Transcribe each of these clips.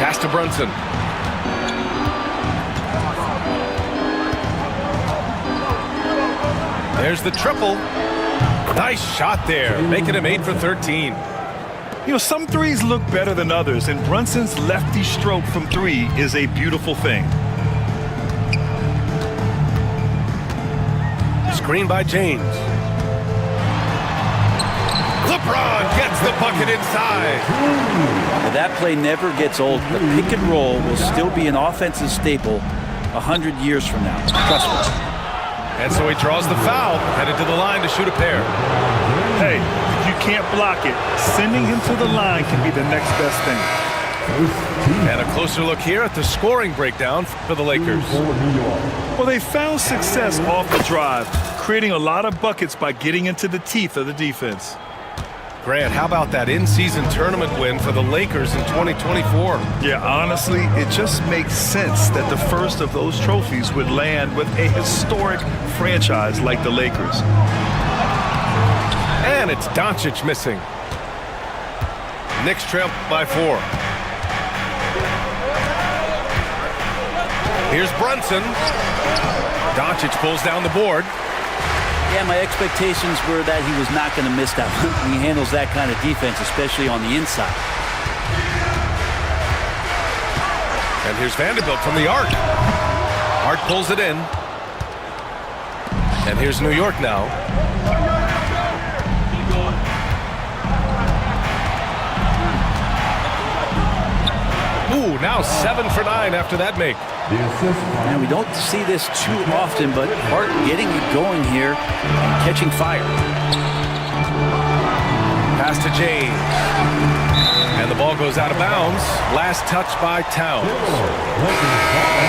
Pass to Brunson. There's the triple. Nice shot there, making him 8 for 13. You know, some threes look better than others, and Brunson's lefty stroke from three is a beautiful thing. Screen by James. LeBron gets the bucket inside. Well, that play never gets old. The pick and roll will still be an offensive staple 100 years from now. Trust me. And so he draws the foul, headed to the line to shoot a pair. Hey, if you can't block it, sending him to the line can be the next best thing. And a closer look here at the scoring breakdown for the Lakers. Well, they found success off the drive, creating a lot of buckets by getting into the teeth of the defense. Grant, how about that in-season tournament win for the Lakers in 2024? Yeah, honestly, it just makes sense that the first of those trophies would land with a historic franchise like the Lakers. And it's Doncic missing. Knicks trail by 4. Here's Brunson. Doncic pulls down the board. Yeah, my expectations were that he was not going to miss that one. He handles that kind of defense, especially on the inside. And here's Vanderbilt from the arc. Hart pulls it in. And here's New York now. Ooh, now 7 for 9 after that make. And we don't see this too often, but Hart getting it going here, catching fire. Pass to James. And the ball goes out of bounds. Last touch by Towns.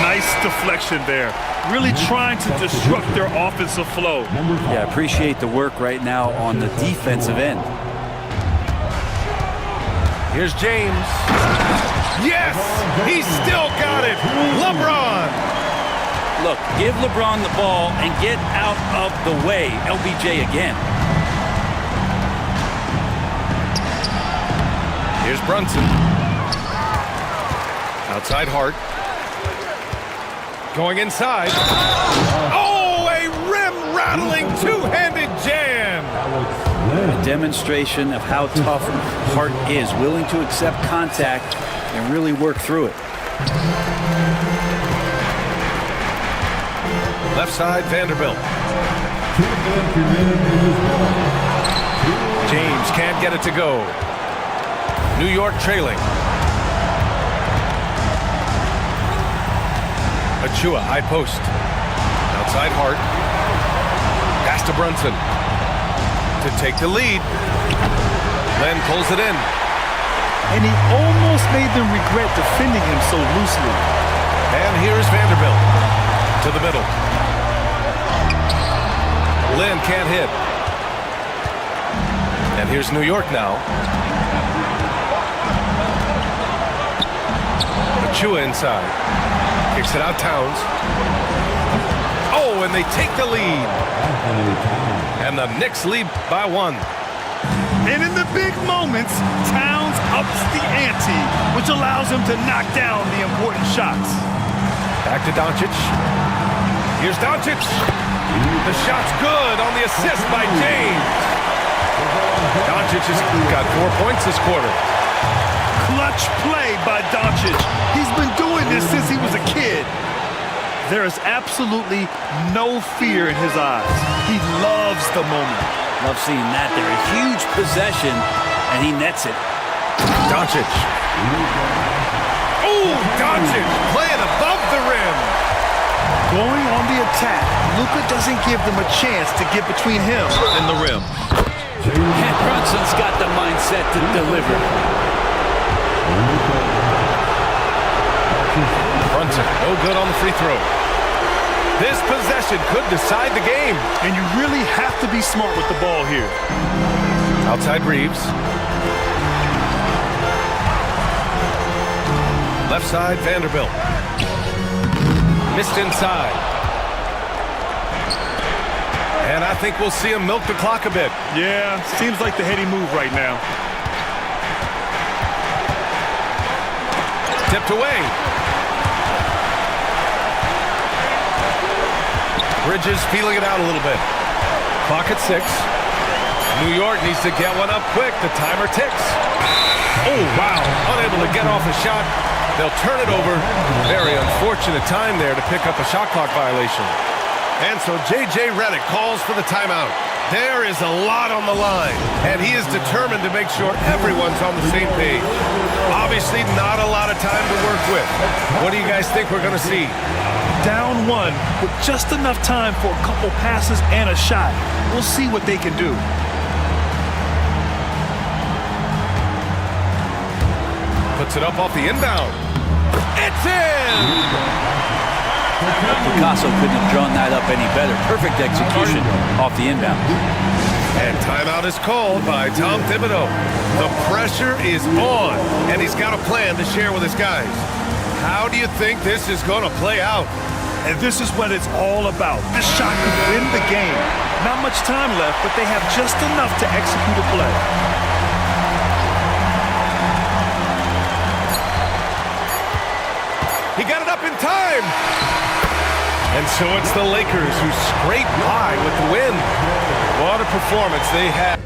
Nice deflection there. Really trying to disrupt their offensive flow. Yeah, I appreciate the work right now on the defensive end. Here's James. Yes! He's still got it! LeBron! Look, give LeBron the ball and get out of the way. LBJ again. Here's Brunson. Outside Hart. Going inside. Oh, a rim-rattling two-handed jam! A demonstration of how tough Hart is, willing to accept contact and really work through it. Left side, Vanderbilt. James can't get it to go. New York trailing. Achua, high post. Outside Hart. Pass to Brunson. To take the lead. Len pulls it in. And he almost made them regret defending him so loosely. And here's Vanderbilt. To the middle. Len can't hit. And here's New York now. Achua inside. Kicks it out Towns. Oh, and they take the lead. And the Knicks lead by 1. And in the big moments, Towns ups the ante, which allows him to knock down the important shots. Back to Doncic. Here's Doncic. The shot's good on the assist by James. Doncic has got 4 points this quarter. Clutch play by Doncic. He's been doing this since he was a kid. There is absolutely no fear in his eyes. He loves the moment. Love seeing that there. A huge possession, and he nets it. Doncic. Oh, Doncic playing above the rim. Going on the attack, Luka doesn't give them a chance to get between him and the rim. And Brunson's got the mindset to deliver. Brunson, no good on the free throw. This possession could decide the game. And you really have to be smart with the ball here. Outside Reeves. Left side, Vanderbilt. Missed inside. And I think we'll see him milk the clock a bit. Yeah, seems like the heady move right now. Tipped away. Bridges feeling it out a little bit. Clock at 6. New York needs to get one up quick. The timer ticks. Oh, wow. Unable to get off a shot. They'll turn it over. Very unfortunate time there to pick up a shot clock violation. And so J.J. Redick calls for the timeout. There is a lot on the line, and he is determined to make sure everyone's on the same page. Obviously, not a lot of time to work with. What do you guys think we're going to see? Down one with just enough time for a couple passes and a shot. We'll see what they can do. Puts it up off the inbound. It's in! Picasso couldn't have drawn that up any better. Perfect execution off the inbound. And timeout is called by Tom Thibodeau. The pressure is on, and he's got a plan to share with his guys. How do you think this is going to play out? And this is what it's all about. This shot could win the game. Not much time left, but they have just enough to execute a play. He got it up in time. And so it's the Lakers who scrape by with the win. What a performance they had.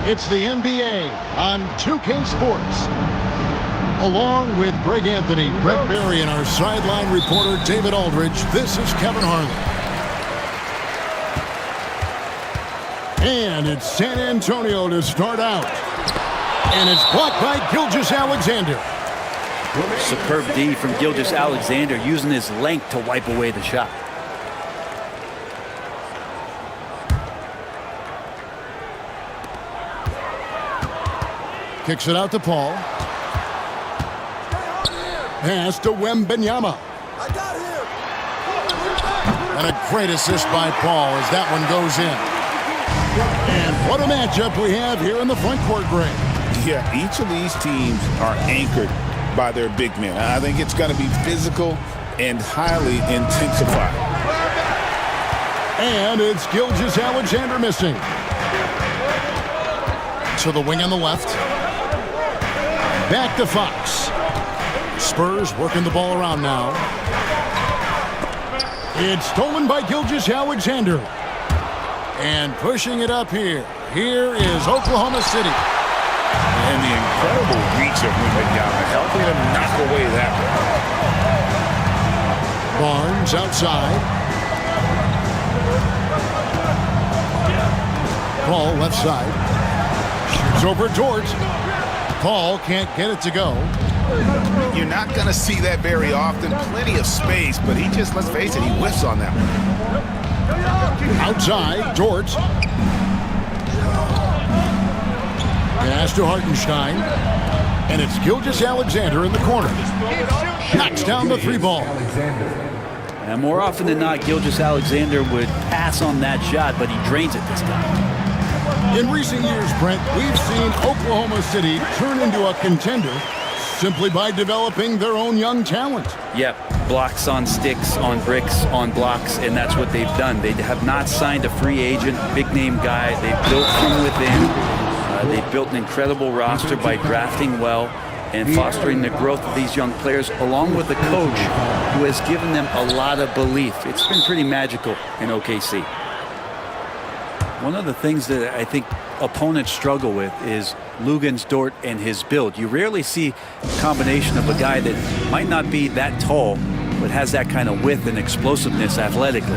It's the NBA on 2K Sports. Along with Greg Anthony, Brett Berry, and our sideline reporter David Aldridge, this is Kevin Harlan. And it's San Antonio to start out. And it's blocked by Gilgeous-Alexander. Superb D from Gilgeous-Alexander, using his length to wipe away the shot. Kicks it out to Paul. Pass to Wembanyama. And a great assist by Paul as that one goes in. And what a matchup we have here in the front court, Greg. Yeah, each of these teams are anchored by their big men. I think it's going to be physical and highly intensified. And it's Gilgeous-Alexander missing. To the wing on the left. Back to Fox. Spurs working the ball around now. It's stolen by Gilgeous-Alexander. And pushing it up here. Here is Oklahoma City. And the incredible reach of Wembanyama, helping him knock away that one. Barnes outside. Paul left side. Shoots over George. Paul can't get it to go. You're not going to see that very often. Plenty of space, but he just, let's face it, he whiffs on that one. Outside, George. Pass to Hartenstein. And it's Gilgeous-Alexander in the corner. Knocks down the 3 ball. And more often than not, Gilgeous-Alexander would pass on that shot, but he drains it this time. In recent years, Brent, we've seen Oklahoma City turn into a contender simply by developing their own young talent. Yep, blocks on sticks, on bricks, on blocks, and that's what they've done. They have not signed a free agent, big-name guy. They've built from within. They've built an incredible roster by drafting well and fostering the growth of these young players, along with a coach who has given them a lot of belief. It's been pretty magical in OKC. One of the things that I think opponents struggle with is Luguentz Dort and his build. You rarely see a combination of a guy that might not be that tall, but has that kind of width and explosiveness athletically.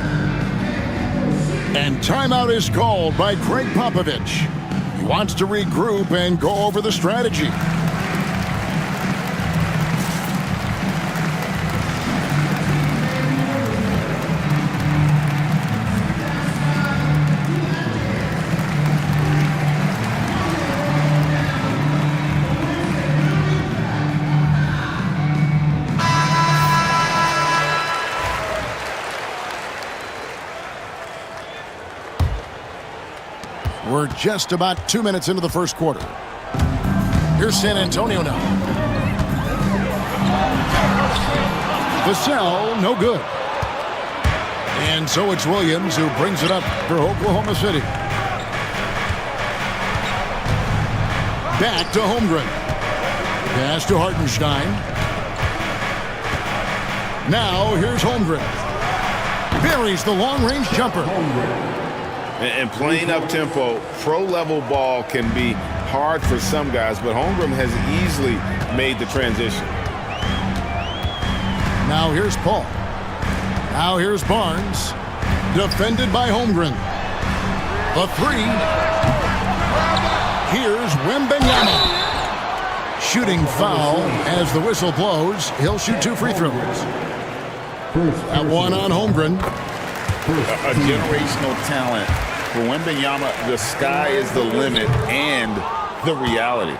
And timeout is called by Greg Popovich. He wants to regroup and go over the strategy. We're just about 2 minutes into the first quarter. Here's San Antonio now. Vassell, no good. And so it's Williams who brings it up for Oklahoma City. Back to Holmgren. Pass to Hartenstein. Now here's Holmgren. Buries the long-range jumper. And playing up-tempo, pro-level ball can be hard for some guys, but Holmgren has easily made the transition. Now here's Paul. Now here's Barnes. Defended by Holmgren. The 3. Here's Wembanyama. Shooting foul as the whistle blows. He'll shoot 2 free throws. That one on Holmgren. A generational talent. For Wembanyama, the sky is the limit and the reality.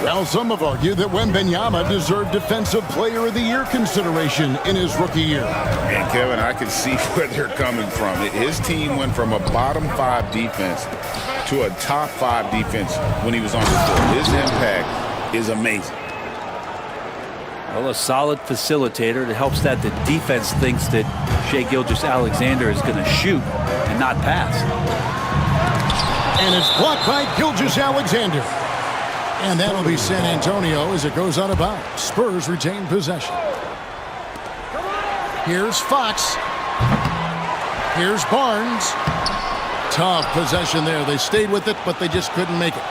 Well, some have argued that Wembanyama deserved Defensive Player of the Year consideration in his rookie year. And Kevin, I can see where they're coming from. His team went from a bottom 5 defense to a top 5 defense when he was on the court. His impact is amazing. Well, a solid facilitator. It helps that the defense thinks that Shai Gilgeous-Alexander is going to shoot and not pass. And it's blocked by Gilgeous-Alexander. And that'll be San Antonio as it goes out of bounds. Spurs retain possession. Here's Fox. Here's Barnes. Tough possession there. They stayed with it, but they just couldn't make it.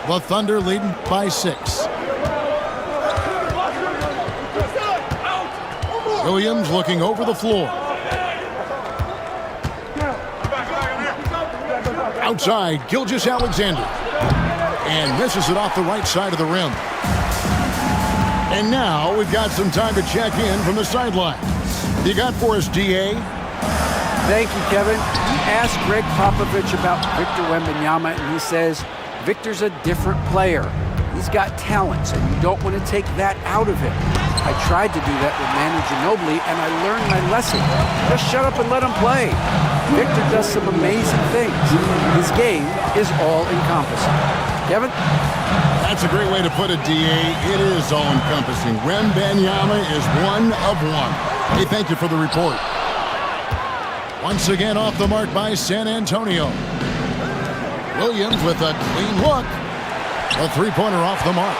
The Thunder leading by 6. Williams looking over the floor. Outside, Gilgeous-Alexander. And misses it off the right side of the rim. And now we've got some time to check in from the sideline. You got for us, DA? Thank you, Kevin. We asked Greg Popovich about Victor Wembanyama, and he says, Victor's a different player. He's got talents, and you don't want to take that out of him. I tried to do that with Manu Ginobili, and I learned my lesson. Just shut up and let him play. Victor does some amazing things. His game is all-encompassing. Kevin? That's a great way to put it, DA. It is all-encompassing. Wembanyama is one of one. Hey, thank you for the report. Once again off the mark by San Antonio. Williams with a clean look. A 3-pointer off the mark.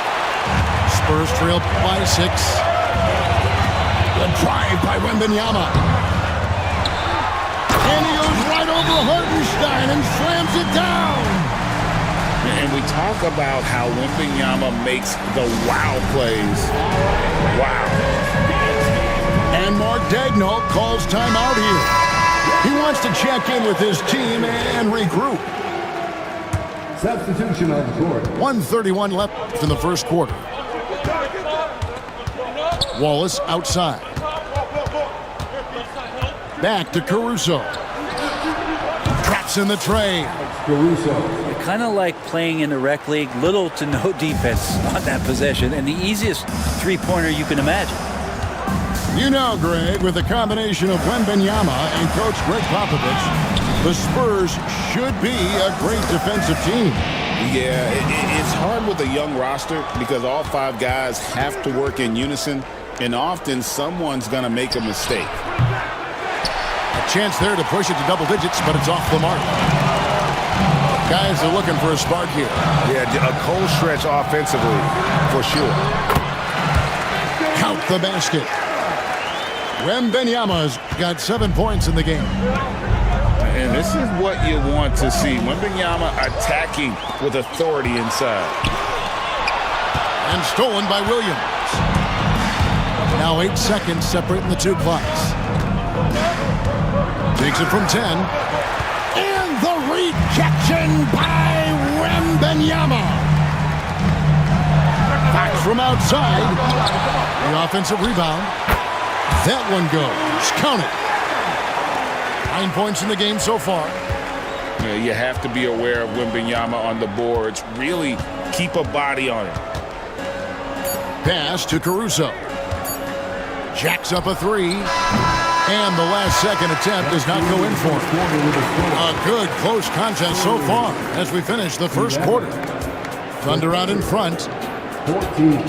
Spurs trail by 6. The drive by Wembanyama. And he goes right over Hartenstein and slams it down. And we talk about how Wembanyama makes the wow plays. Wow. And Mark Daigneault calls timeout here. He wants to check in with his team and regroup. Substitution on the court. 1:31 left in the first quarter. Wallace outside. Back to Caruso. Traps in the tray. Caruso. Kind of like playing in the rec league, little to no defense on that possession, and the easiest three-pointer you can imagine. You know, Greg, with the combination of Wembanyama and Coach Greg Popovich, the Spurs should be a great defensive team. Yeah, it's hard with a young roster because all 5 guys have to work in unison, and often someone's going to make a mistake. A chance there to push it to double digits, but it's off the mark. Guys are looking for a spark here. Yeah, a cold stretch offensively, for sure. Count the basket. Wembanyama's got 7 points in the game. And this is what you want to see. Wembanyama attacking with authority inside. And stolen by Williams. Now 8 seconds separating the two clocks. Takes it from 10. And the rejection by Wembanyama. Back from outside. The offensive rebound. That one goes. Count it. 9 points in the game so far. Yeah, you have to be aware of Wembanyama on the boards. Really keep a body on it. Pass to Caruso. Jacks up a 3. And the last second attempt does not go in for him. A good close contest so far as we finish the first quarter. Thunder out in front. 14.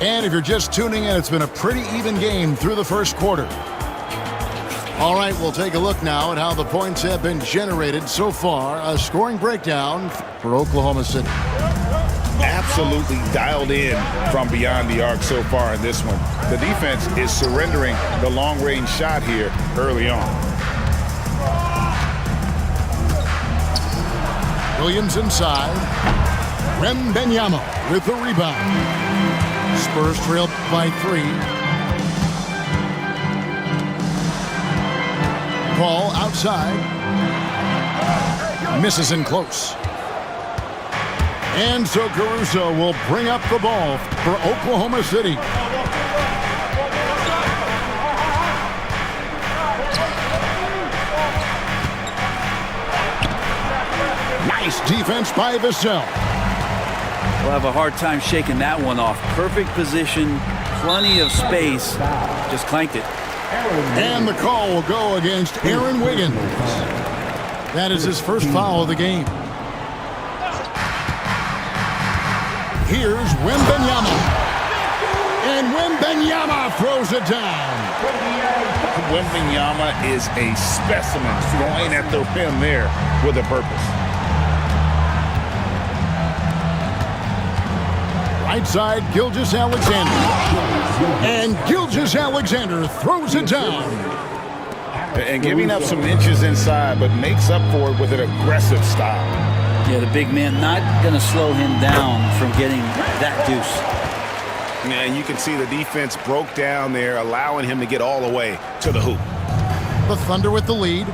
And if you're just tuning in, it's been a pretty even game through the first quarter. All right, we'll take a look now at how the points have been generated so far. A scoring breakdown for Oklahoma City. Absolutely dialed in from beyond the arc so far in this one. The defense is surrendering the long-range shot here early on. Williams inside. Wembanyama with the rebound. Spurs trail by 3. Paul outside. Misses in close. And so Caruso will bring up the ball for Oklahoma City. Nice defense by Vassell. We'll have a hard time shaking that one off. Perfect position, plenty of space. Just clanked it. And the call will go against Aaron Wiggins. That is his first foul of the game. Here's Wembanyama. And Wembanyama throws it down. Wembanyama is a specimen throwing at the rim there with a purpose. Right side, Gilgeous-Alexander. And Gilgeous-Alexander throws it down. And giving up some inches inside, but makes up for it with an aggressive style. Yeah, the big man not going to slow him down from getting that deuce. Yeah, and you can see the defense broke down there, allowing him to get all the way to the hoop. The Thunder with the lead.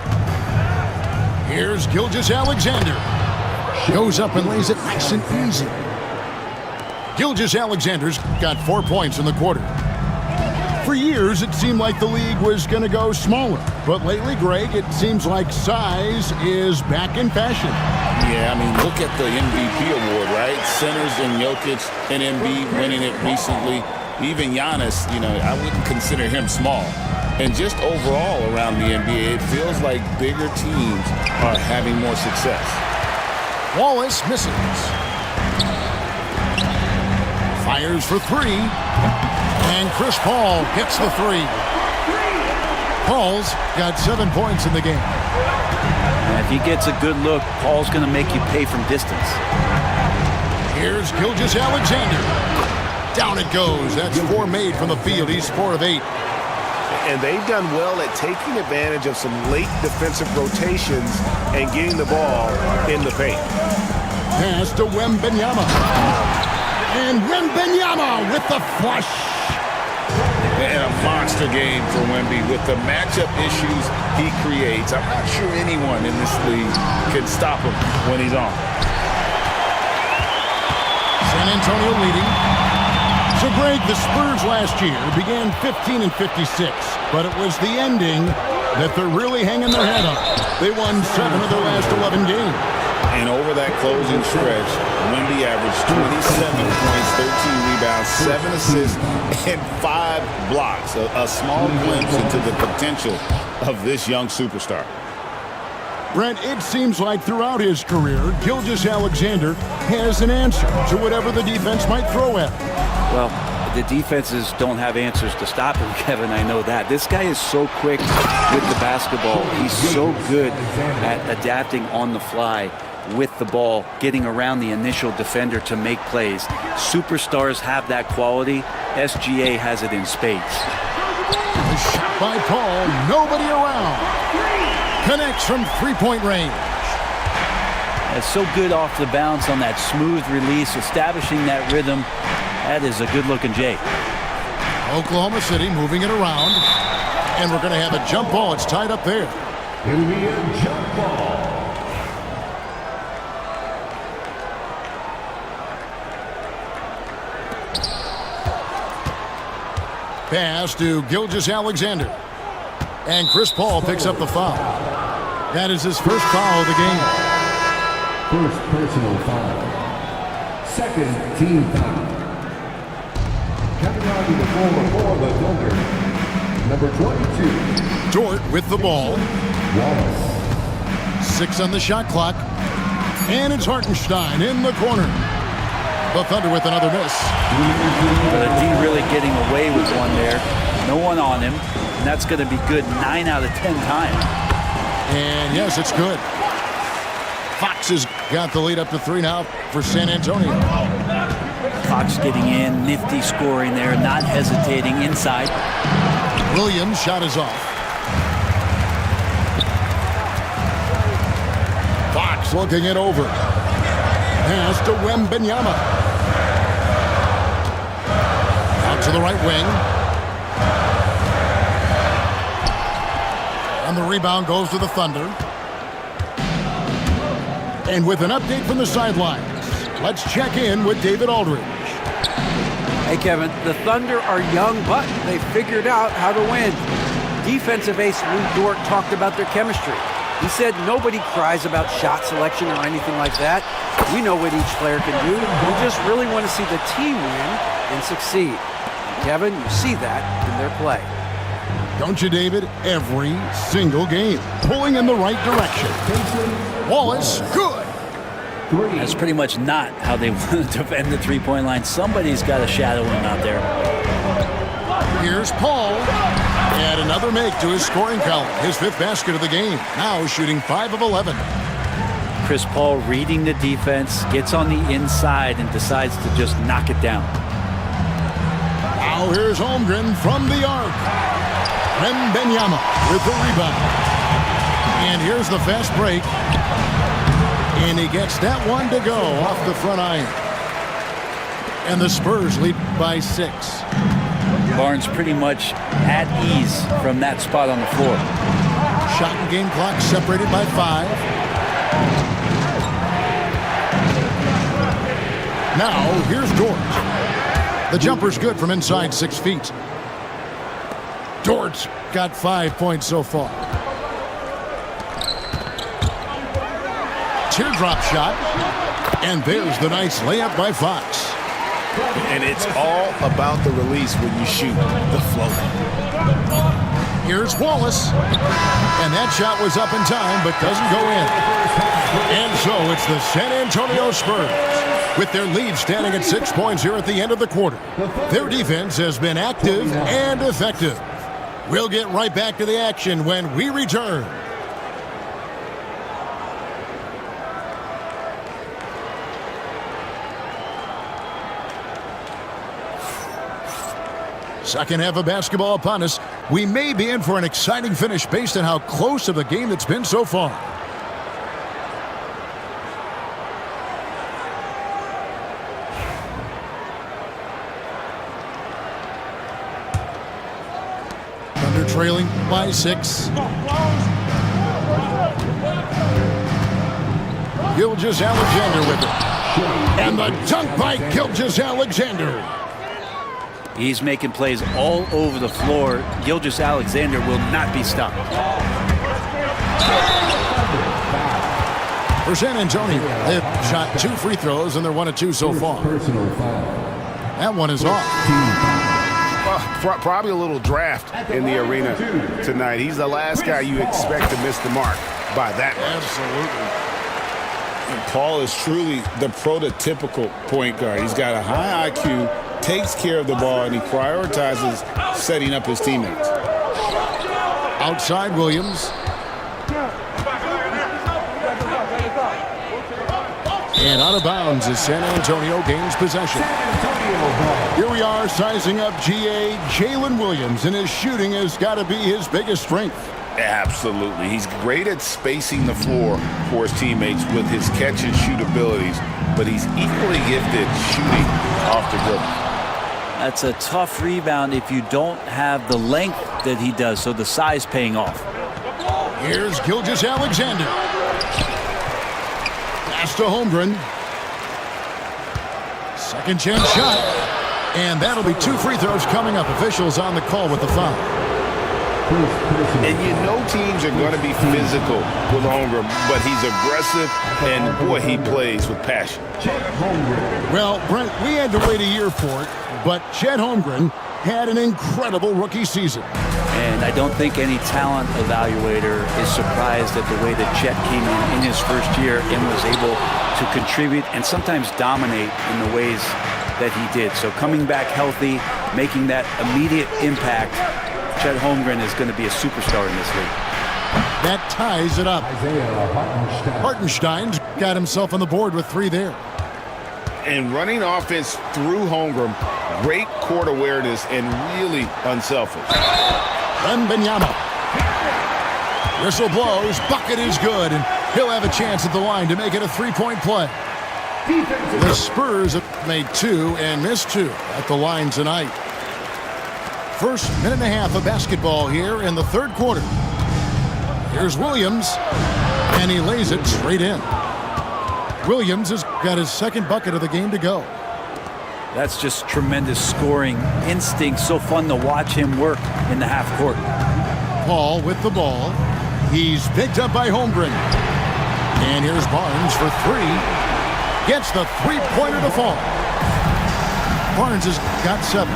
Here's Gilgeous-Alexander. Goes up and lays it nice and easy. Gilgeous-Alexander's got 4 points in the quarter. For years, it seemed like the league was going to go smaller. But lately, Greg, it seems like size is back in fashion. Yeah, I mean, look at the MVP award, right? Centers and Jokic and Embiid winning it recently. Even Giannis, I wouldn't consider him small. And just overall around the NBA, it feels like bigger teams are having more success. Wallace misses. Fires for 3. And Chris Paul hits the 3. Paul's got 7 points in the game. And if he gets a good look, Paul's going to make you pay from distance. Here's Gilgeous-Alexander. Down it goes. That's 4 made from the field. He's 4 of 8. And they've done well at taking advantage of some late defensive rotations and getting the ball in the paint. Pass to Wembanyama. And Wembanyama with the flush. monster game for Wemby with the matchup issues he creates. I'm not sure anyone in this league can stop him when he's on. San Antonio leading. So, Greg, the Spurs last year began 15-56, but it was the ending that they're really hanging their head on. They won 7 of their last 11 games. And over that closing stretch, Wemby averaged 27 points, 13 rebounds, 7 assists, and 5 blocks. A small glimpse into the potential of this young superstar. Brent, it seems like throughout his career, Gilgeous-Alexander has an answer to whatever the defense might throw at him. Well, the defenses don't have answers to stop him, Kevin. I know that. This guy is so quick with the basketball. He's so good at adapting on the fly with the ball, getting around the initial defender to make plays. Superstars have that quality. SGA has it in spades. The shot by Paul, nobody around. Connects from three-point range. It's so good off the bounce on that smooth release, establishing that rhythm. That is a good-looking J. Oklahoma City moving it around. And we're going to have a jump ball. It's tied up there. It'll be a jump ball. Pass to Gilgeous-Alexander. And Chris Paul picks up the foul. That is his first foul of the game. First personal foul. Second team foul. Coming on to the floor for the Thunder, number 22. Dort with the ball. Wallace. 6 on the shot clock. And it's Hartenstein in the corner. The Thunder with another miss. But D really getting away with one there. No one on him. And that's going to be good 9 out of 10 times. And yes, it's good. Fox has got the lead up to 3 now for San Antonio. Fox getting in, nifty scoring there, not hesitating inside. Williams' shot is off. Fox looking it over. Pass to Wembanyama. Out to the right wing. And the rebound goes to the Thunder. And with an update from the sidelines, let's check in with David Aldridge. Hey, Kevin, the Thunder are young, but they figured out how to win. Defensive ace Lou Dort talked about their chemistry. He said nobody cries about shot selection or anything like that. We know what each player can do. We just really want to see the team win and succeed. And Kevin, you see that in their play. Don't you, David? Every single game. Pulling in the right direction. Wallace, good. That's pretty much not how they want to defend the three-point line. Somebody's got to shadow him out there. Here's Paul. And another make to his scoring column. His 5th basket of the game. Now shooting 5 of 11. Chris Paul reading the defense, gets on the inside and decides to just knock it down. Now here's Holmgren from the arc. Wembanyama with the rebound. And here's the fast break. And he gets that one to go off the front iron. And the Spurs lead by 6. Barnes pretty much at ease from that spot on the floor. Shot and game clock separated by 5. Now, here's Dort. The jumper's good from inside 6 feet. Dort's got 5 points so far. Teardrop shot. And there's the nice layup by Fox. And it's all about the release when you shoot the floater. Here's Wallace. And that shot was up in time, but doesn't go in. And so it's the San Antonio Spurs, with their lead standing at 6 points here at the end of the quarter. Their defense has been active and effective. We'll get right back to the action when we return. Second half of basketball upon us. We may be in for an exciting finish based on how close of a game it's been so far. Thunder trailing by 6. Gilgeous-Alexander with it. And the dunk by Gilgeous-Alexander. He's making plays all over the floor. Gilgeous-Alexander will not be stopped. For San Antonio, they've shot 2 free throws, and they're 1 of 2 so far. That one is off. Probably a little draft in the arena tonight. He's the last guy you expect to miss the mark by that much. Absolutely. And Paul is truly the prototypical point guard. He's got a high IQ, takes care of the ball, and he prioritizes setting up his teammates. Outside Williams. And out of bounds as San Antonio gains possession. Here we are sizing up GA Jalen Williams, and his shooting has got to be his biggest strength. Absolutely. He's great at spacing the floor for his teammates with his catch and shoot abilities, but he's equally gifted shooting off the dribble. That's a tough rebound if you don't have the length that he does, so the size paying off. Here's Gilgeous-Alexander. Pass to Holmgren. Second chance shot. And that'll be 2 free throws coming up. Officials on the call with the foul. And you know teams are going to be physical with Holmgren, but he's aggressive, and boy, he plays with passion. Well, Brent, we had to wait a year for it, but Chet Holmgren had an incredible rookie season. And I don't think any talent evaluator is surprised at the way that Chet came in his first year and was able to contribute and sometimes dominate in the ways that he did. So coming back healthy, making that immediate impact, Chet Holmgren is going to be a superstar in this league. That ties it up. Hartenstein's got himself on the board with 3 there. And running offense through Holmgren, great court awareness and really unselfish. Wembanyama. Whistle blows, bucket is good, and he'll have a chance at the line to make it a 3-point play. The Spurs have made 2 and missed 2 at the line tonight. First minute and a half of basketball here in the third quarter. Here's Williams, and he lays it straight in. Williams has got his second bucket of the game to go. That's just tremendous scoring instinct. So fun to watch him work in the half court. Paul with the ball. He's picked up by Holmgren. And here's Barnes for 3. Gets the 3-pointer to fall. Barnes has got 7.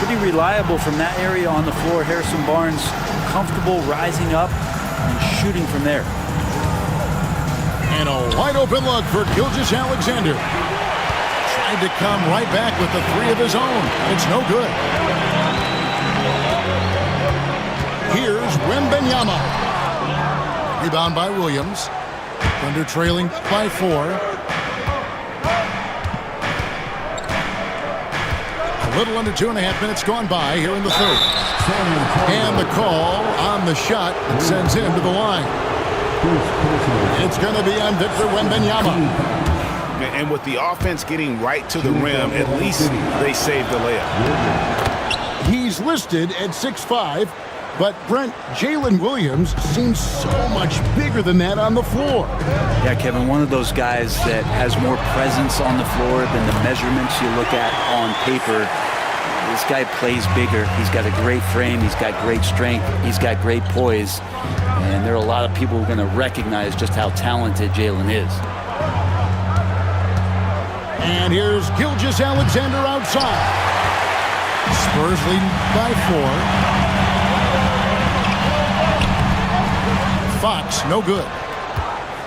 Pretty reliable from that area on the floor. Harrison Barnes comfortable rising up and shooting from there. And a wide open look for Gilgeous-Alexander. Tried to come right back with the 3 of his own. It's no good. Here's Wembanyama. Rebound by Williams. Thunder trailing by 4. A little under 2.5 minutes gone by here in the third. And the call on the shot that sends him to the line. It's going to be on Victor Wembanyama. And with the offense getting right to the rim, at least they saved the layup. He's listed at 6'5", but Brent, Jalen Williams seems so much bigger than that on the floor. Yeah, Kevin, one of those guys that has more presence on the floor than the measurements you look at on paper. This guy plays bigger. He's got a great frame. He's got great strength. He's got great poise. And there are a lot of people who are going to recognize just how talented Jalen is. And here's Gilgeous-Alexander outside. Spurs leading by 4. Fox, no good.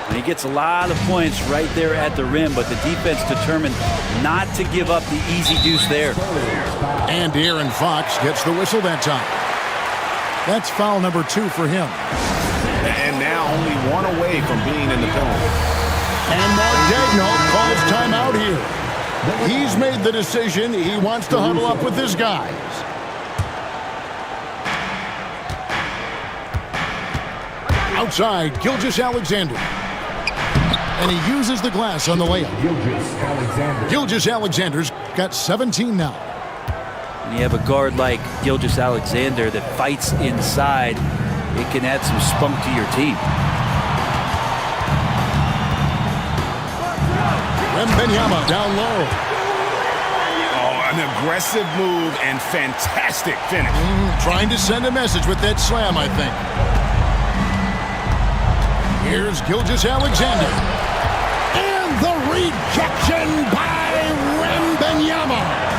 And he gets a lot of points right there at the rim, but the defense determined not to give up the easy deuce there. And De'Aaron Fox gets the whistle that time. That's foul number 2 for him. And now only 1 away from being in the penalty. And Mark Daigneault calls timeout here. He's made the decision. He wants to huddle up with his guys. Outside, Gilgeous-Alexander. And he uses the glass on the layup. Gilgeous-Alexander's got 17 now. When you have a guard like Gilgeous-Alexander that fights inside, it can add some spunk to your team. Wembanyama down low. Oh, an aggressive move and fantastic finish. Trying to send a message with that slam, I think. Here's Gilgeous-Alexander. And the rejection by Wembanyama.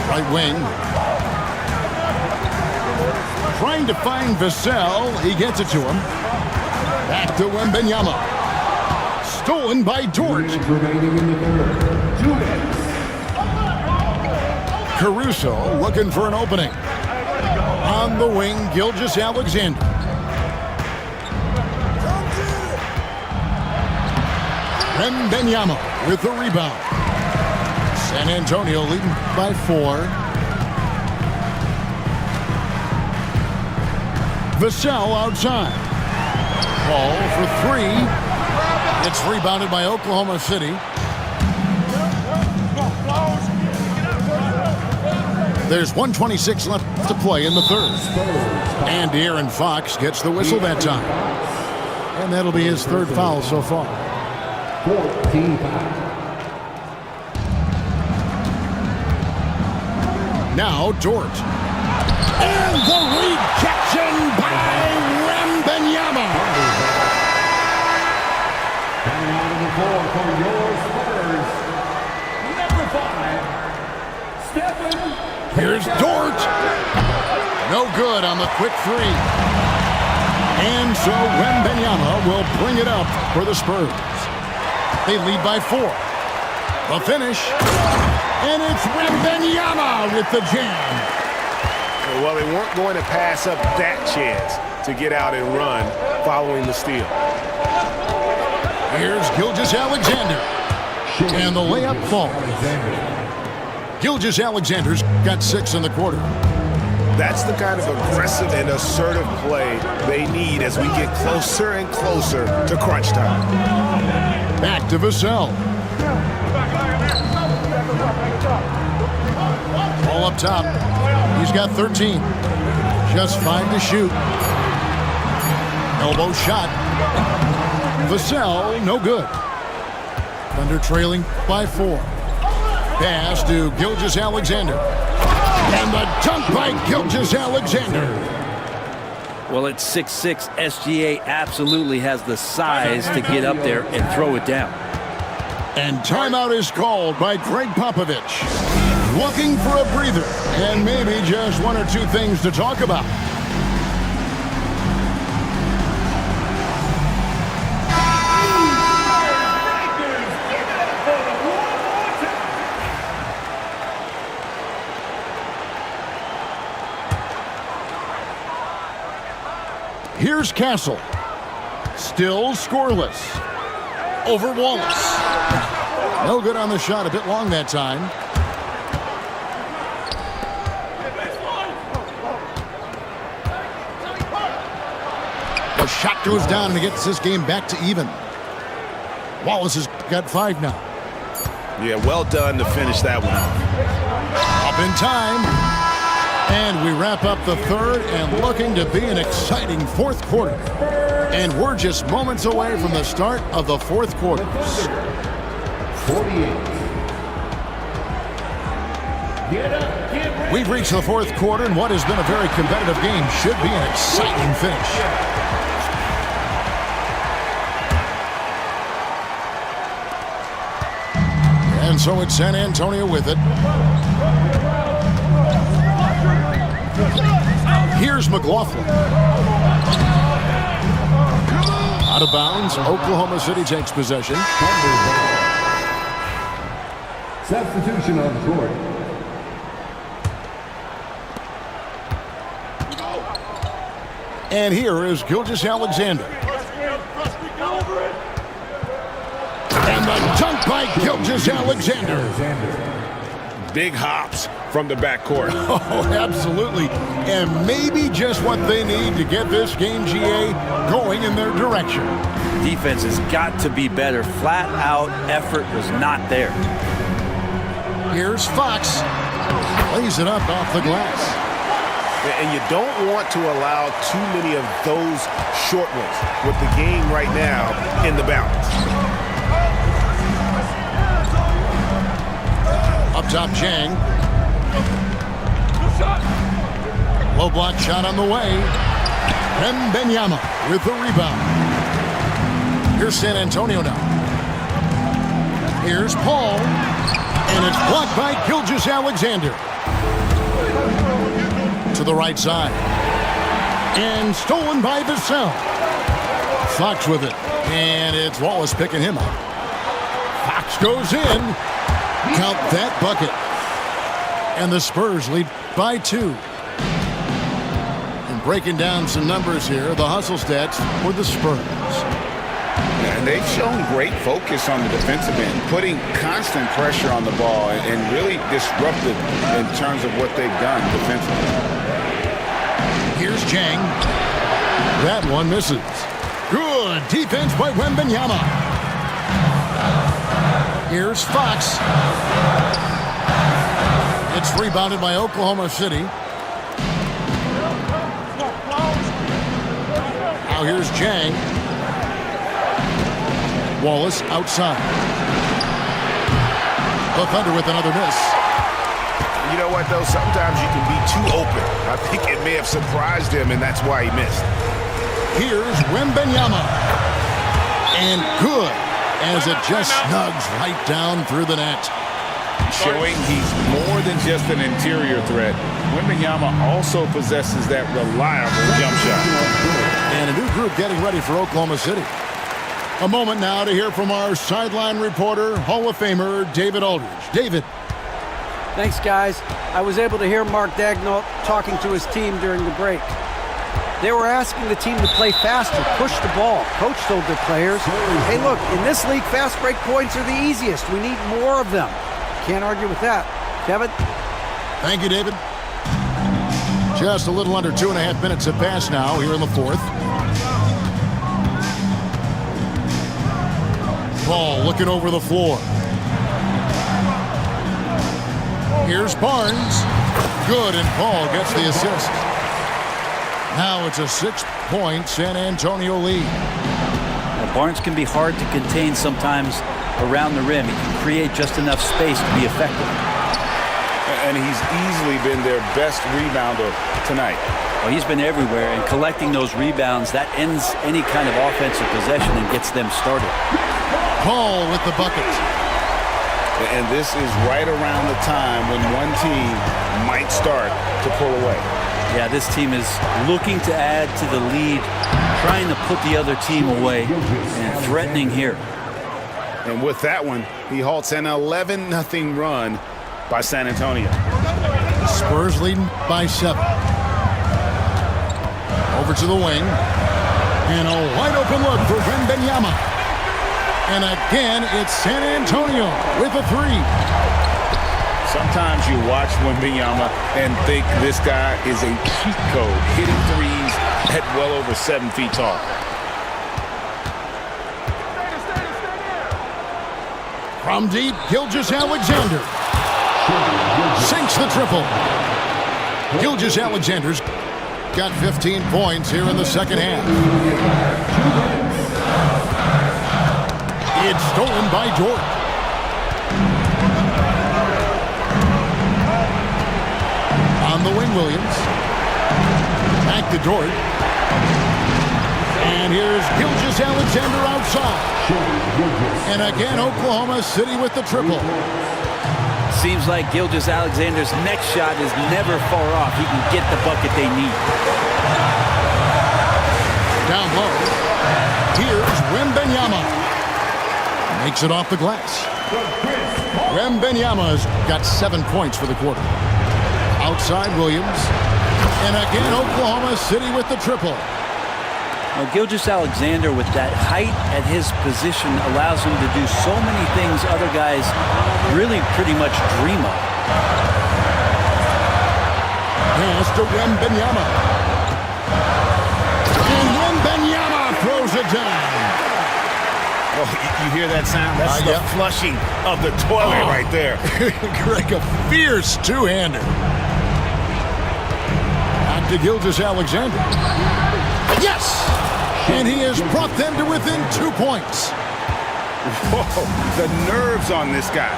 Right wing. Trying to find Vassell. He gets it to him. Back to Wembanyama. Stolen by Dort. Remaining in the third. Julian. Caruso looking for an opening. On the wing, Gilgeous-Alexander. Wembanyama with the rebound. San Antonio leading by 4. Vassell outside. Ball for 3. It's rebounded by Oklahoma City. There's 1:26 left to play in the third. And De'Aaron Fox gets the whistle that time. And that'll be his third foul so far. 14 foul. Now Dort. And the rejection by Wembanyama. Coming out of the floor for your Spurs. Number 5, Stephen. Here's Dort. No good on the quick 3. And so Wembanyama will bring it up for the Spurs. They lead by 4. The finish. And it's Wembanyama with the jam. Well, they weren't going to pass up that chance to get out and run following the steal. Here's Gilgeous-Alexander. And the layup falls. Gilgeous-Alexander's got 6 in the quarter. That's the kind of aggressive and assertive play they need as we get closer and closer to crunch time. Back to Vassell. Ball up top. He's got 13. Just 5 to shoot. Elbow shot. Vassell, no good. Thunder trailing by 4. Pass to Gilgeous-Alexander. And the dunk by Gilgeous-Alexander. Well, at 6'6", SGA absolutely has the size to get up there and throw it down. And timeout is called by Greg Popovich. Looking for a breather and maybe just 1 or 2 things to talk about. Here's Castle. Still scoreless. Over Wallace. No good on the shot. A bit long that time. The shot goes down and it gets this game back to even. Wallace has got 5 now. Yeah, well done to finish that one off. Up in time. And we wrap up the third and looking to be an exciting 4th quarter. And we're just moments away from the start of the 4th quarter. 48. We've reached the 4th quarter, and what has been a very competitive game should be an exciting finish. And so it's San Antonio with it. Here's McLaughlin. Out of bounds. Oklahoma City takes possession. Substitution on the court. And here is Gilgeous-Alexander. And the dunk by Gilgeous-Alexander. Big hops from the backcourt. Oh, absolutely. And maybe just what they need to get this game, GA, going in their direction. Defense has got to be better. Flat out effort was not there. Here's Fox. Lays it up off the glass. And you don't want to allow too many of those short ones with the game right now in the balance. Up top, Jang. Low block shot on the way. Wembanyama with the rebound. Here's San Antonio now. Here's Paul. And it's blocked by Gilgeous-Alexander. To the right side. And stolen by Vassell. Fox with it. And it's Wallace picking him up. Fox goes in. Count that bucket. And the Spurs lead by 2. And breaking down some numbers here, the hustle stats for the Spurs. And they've shown great focus on the defensive end, putting constant pressure on the ball and really disruptive in terms of what they've done defensively. Here's Jang. That one misses. Good defense by Wembanyama. Here's Fox. It's rebounded by Oklahoma City. Now here's Jang. Wallace outside. The Thunder with another miss. You know what, though? Sometimes you can be too open. I think it may have surprised him, and that's why he missed. Here's Wembanyama. And good, as it just snugs right down through the net. Showing he's more than just an interior threat. Wembanyama also possesses that reliable jump shot. And a new group getting ready for Oklahoma City. A moment now to hear from our sideline reporter, Hall of Famer David Aldridge. David. Thanks, guys. I was able to hear Mark Daigneault talking to his team during the break. They were asking the team to play faster, push the ball. Coach told their players, hey, look, in this league, fast break points are the easiest. We need more of them. Can't argue with that. Kevin? Thank you, David. Just a little under 2.5 minutes have passed now here in the fourth. Ball looking over the floor. Here's Barnes. Good, and Paul gets the assist. Now it's a 6-point San Antonio lead. Now, Barnes can be hard to contain sometimes around the rim. He can create just enough space to be effective. And he's easily been their best rebounder tonight. Well, he's been everywhere, and collecting those rebounds, that ends any kind of offensive possession and gets them started. Paul with the bucket. And this is right around the time when one team might start to pull away. Yeah, this team is looking to add to the lead, trying to put the other team away, and threatening here. And with that one, he halts an 11-0 run by San Antonio. Spurs leading by 7. Over to the wing. And a wide open look for Wembanyama. And again, it's San Antonio with a 3. Sometimes you watch Wembanyama and think this guy is a cheat code, hitting threes at well over 7 feet tall. From deep, Gilgeous-Alexander sinks the triple. Gilgeous-Alexander's got 15 points here in the second half. It's stolen by Dort. On the wing, Williams. Back to Dort. And here's Gilgeous-Alexander outside. And again, Oklahoma City with the triple. Seems like Gilgeous-Alexander's next shot is never far off. He can get the bucket they need. Down low. Here's Wembanyama. Makes it off the glass. Wembanyama's got 7 points for the quarter. Outside Williams. And again, Oklahoma City with the triple. Now, Gilgeous-Alexander, with that height at his position, allows him to do so many things other guys really pretty much dream of. Pass to Wembanyama. And Wembanyama throws it down. Oh, you hear that sound? That's the flushing of the toilet right there. Greg, a fierce two-hander. Back to Gilgeous-Alexander. Yes! And he has brought them to within 2 points. Whoa, the nerves on this guy.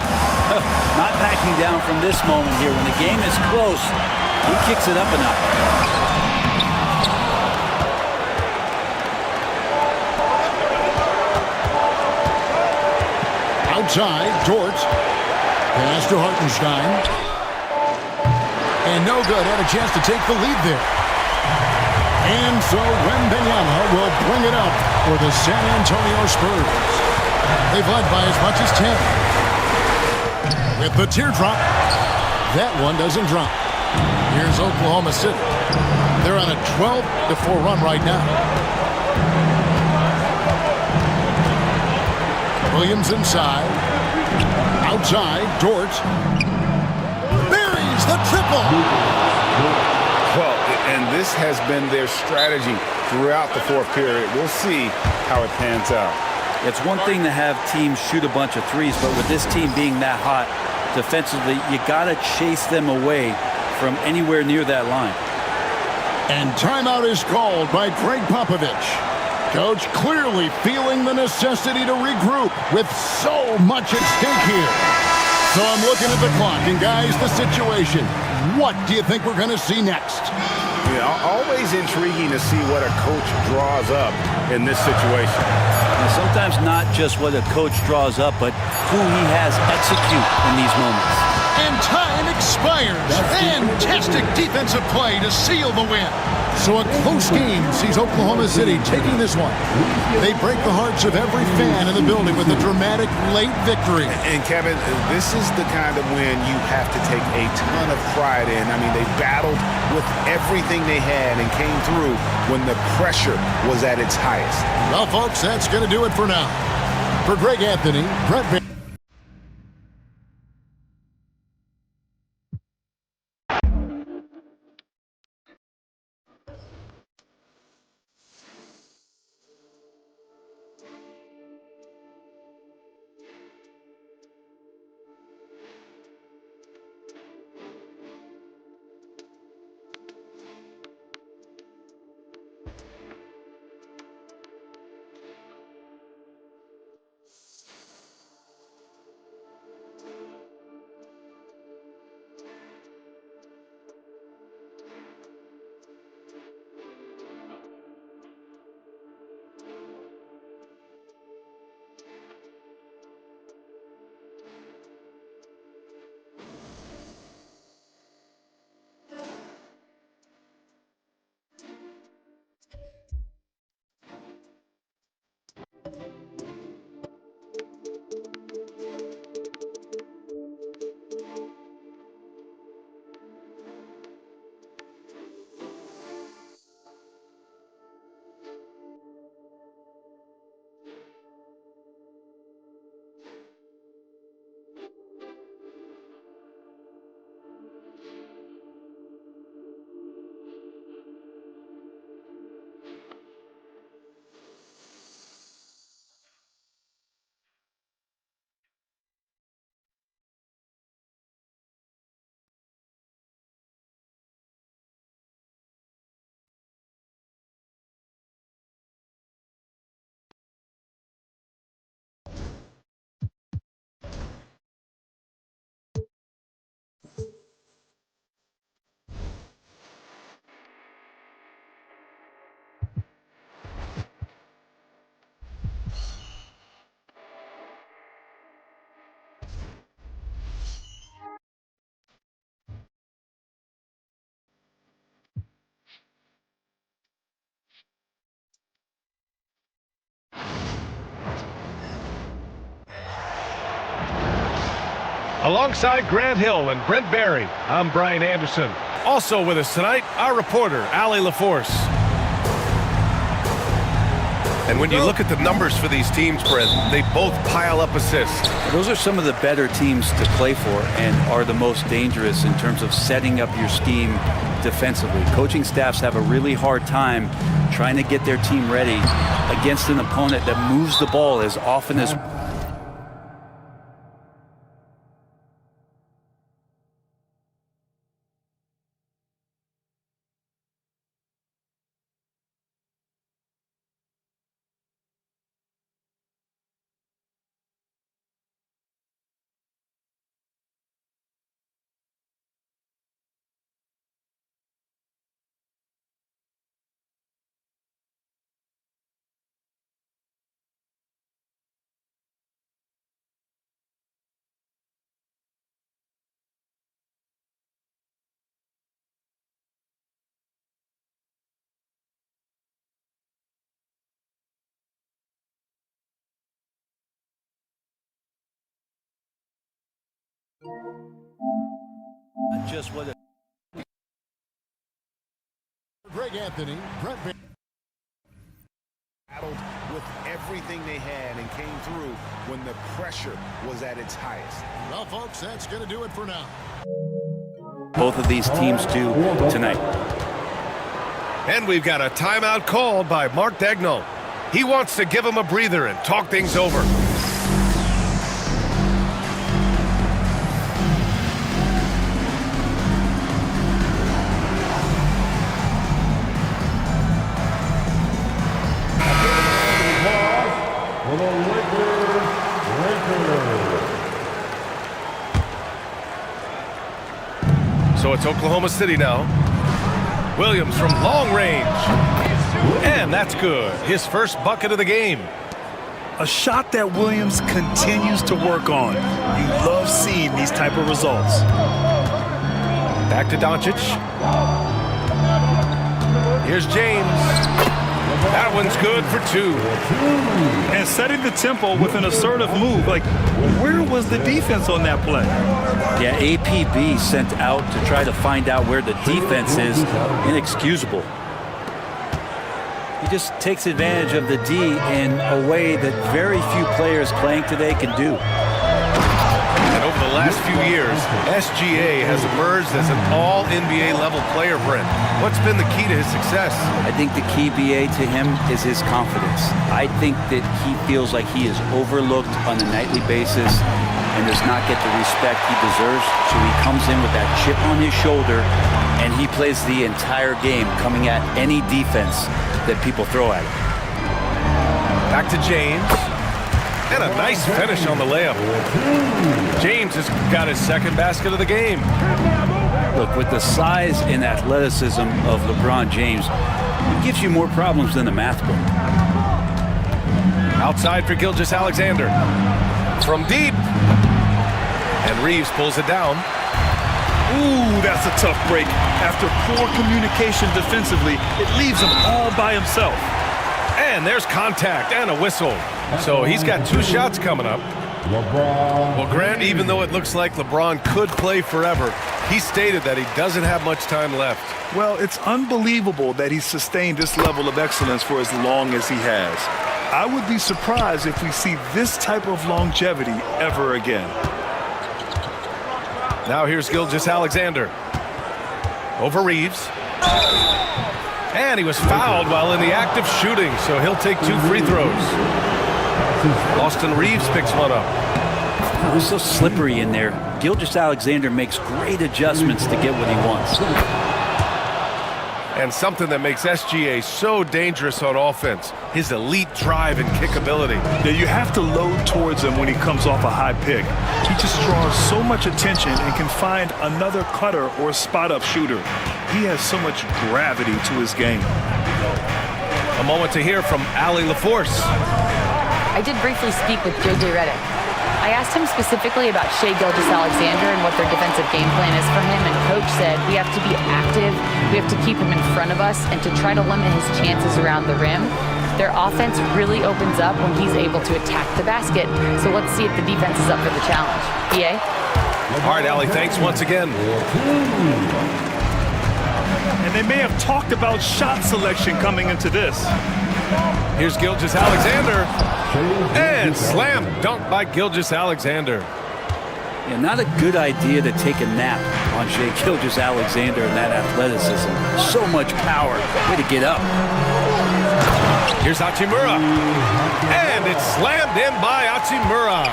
Not backing down from this moment here. When the game is close, he kicks it up a notch. Outside, Dort. Pass to Hartenstein. And no good. Had a chance to take the lead there. And so Wembanyama will bring it up for the San Antonio Spurs. They've led by as much as 10. With the teardrop, that one doesn't drop. Here's Oklahoma City. They're on a 12-4 run right now. Williams inside. Outside, Dort. Buries the triple. Well, and this has been their strategy throughout the fourth period. We'll see how it pans out. It's one thing to have teams shoot a bunch of threes, but with this team being that hot defensively, you got to chase them away from anywhere near that line. And timeout is called by Greg Popovich. Coach clearly feeling the necessity to regroup with so much at stake here. So I'm looking at the clock, and guys, the situation. What do you think we're going to see next? Yeah, always intriguing to see what a coach draws up in this situation. And sometimes not just what a coach draws up, but who he has execute in these moments. And time expires. Fantastic defensive play to seal the win. So a close game sees Oklahoma City taking this one. They break the hearts of every fan in the building with a dramatic late victory. And Kevin, this is the kind of win you have to take a ton of pride in. I mean, they battled with everything they had and came through when the pressure was at its highest. Well, folks, that's going to do it for now. For Greg Anthony, Brett Van Alongside Grant Hill and Brent Barry, I'm Brian Anderson. Also with us tonight, our reporter, Allie LaForce. And when you look at the numbers for these teams, Brent, they both pile up assists. Those are some of the better teams to play for and are the most dangerous in terms of setting up your scheme defensively. Coaching staffs have a really hard time trying to get their team ready against an opponent that moves the ball as often as just what Greg Anthony, Brett battled with everything they had and came through when the pressure was at its highest. Well, folks, that's going to do it for now. both of these teams do tonight. And we've got a timeout called by Mark Daigneault. He wants to give him a breather and talk things over. So it's Oklahoma City now. Williams from long range. And that's good. His first bucket of the game. A shot that Williams continues to work on. You love seeing these type of results. Back to Doncic. Here's James. That one's good for two. And setting the tempo with an assertive move. Like, where was the defense on that play? Yeah, APB sent out to try to find out where the defense is. Inexcusable. He just takes advantage of the D in a way that very few players playing today can do. And over the last few years, SGA has emerged as an all-NBA level player, Brent. What's been the key to his success? I think the key, BA, to him is his confidence. I think that he feels like he is overlooked on a nightly basis and does not get the respect he deserves. So he comes in with that chip on his shoulder, and he plays the entire game coming at any defense that people throw at him. Back to James. And a nice finish on the layup. James has got his second basket of the game. Look, with the size and athleticism of LeBron James, it gives you more problems than the math book. Outside for Gilgeous-Alexander. From deep. And Reeves pulls it down. Ooh, that's a tough break. After poor communication defensively, it leaves him all by himself. And there's contact and a whistle. So he's got two shots coming up. Well, Grant, even though it looks like LeBron could play forever, he stated that he doesn't have much time left. Well, it's unbelievable that he's sustained this level of excellence for as long as he has. I would be surprised if we see this type of longevity ever again. Now here's Gilgeous-Alexander. Over Reeves. And he was fouled while in the act of shooting, so he'll take 2 free throws. Austin Reeves picks one up. It was so slippery in there. Gilgeous-Alexander makes great adjustments to get what he wants. And something that makes SGA so dangerous on offense, his elite drive and kick ability. Yeah, you have to load towards him when he comes off a high pick. He just draws so much attention and can find another cutter or spot-up shooter. He has so much gravity to his game. A moment to hear from Allie LaForce. I did briefly speak with J.J. Redick. I asked him specifically about Shai Gilgeous-Alexander and what their defensive game plan is for him, and Coach said we have to be active, we have to keep him in front of us, and to try to limit his chances around the rim. Their offense really opens up when he's able to attack the basket, so let's see if the defense is up for the challenge. EA? All right, Allie, thanks once again. And they may have talked about shot selection coming into this. Here's Gilgeous-Alexander. And slam dunk by Gilgeous-Alexander. Yeah, not a good idea to take a nap on Shai Gilgeous-Alexander and that athleticism. So much power. Way to get up. Here's Hachimura. And it's slammed in by Hachimura.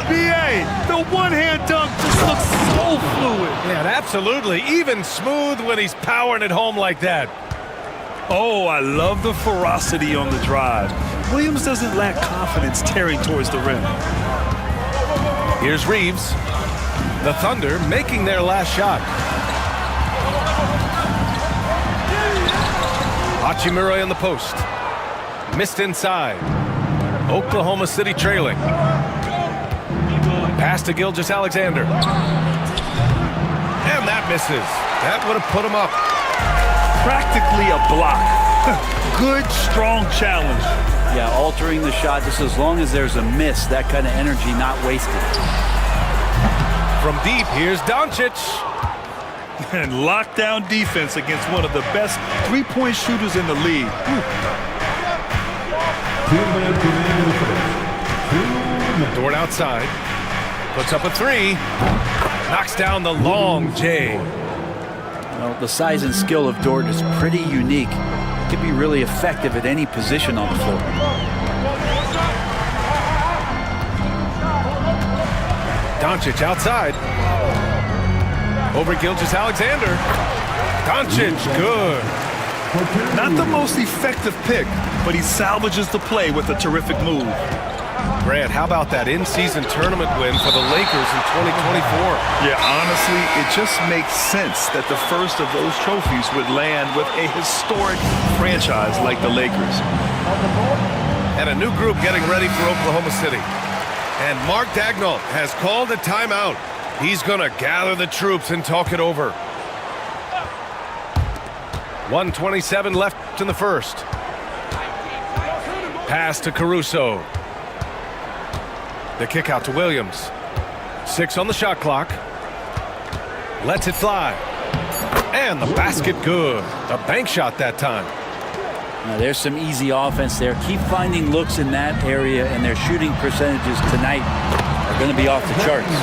B.A., the one-hand dunk just looks so fluid. Yeah, absolutely. Even smooth when he's powering it home like that. Oh, I love the ferocity on the drive. Williams doesn't lack confidence tearing towards the rim. Here's Reeves. The Thunder making their last shot. Hachimura in the post. Missed inside. Oklahoma City trailing. Pass to Gilgeous-Alexander. And that misses. That would have put him up. Practically a block. Good, strong challenge. Yeah, altering the shot just as long as there's a miss. That kind of energy not wasted. From deep, here's Doncic. And lockdown defense against one of the best three-point shooters in the league. 2 minutes remaining in the first. 2 minutes. Dort outside. Puts up a three. Knocks down the long J. Well, the size and skill of Dort is pretty unique. It can be really effective at any position on the floor. Doncic outside. Over Gilgeous-Alexander. Doncic, good. Not the most effective pick, but he salvages the play with a terrific move. Grant, how about that in-season tournament win for the Lakers in 2024? Yeah, honestly, it just makes sense that the first of those trophies would land with a historic franchise like the Lakers. And a new group getting ready for Oklahoma City. And Mark Daigneault has called a timeout. He's going to gather the troops and talk it over. 1:27 left in the first. Pass to Caruso. The kick out to Williams. 6 on the shot clock. Lets it fly. And the basket good. A bank shot that time. Now, there's some easy offense there. Keep finding looks in that area, and their shooting percentages tonight are going to be off the charts.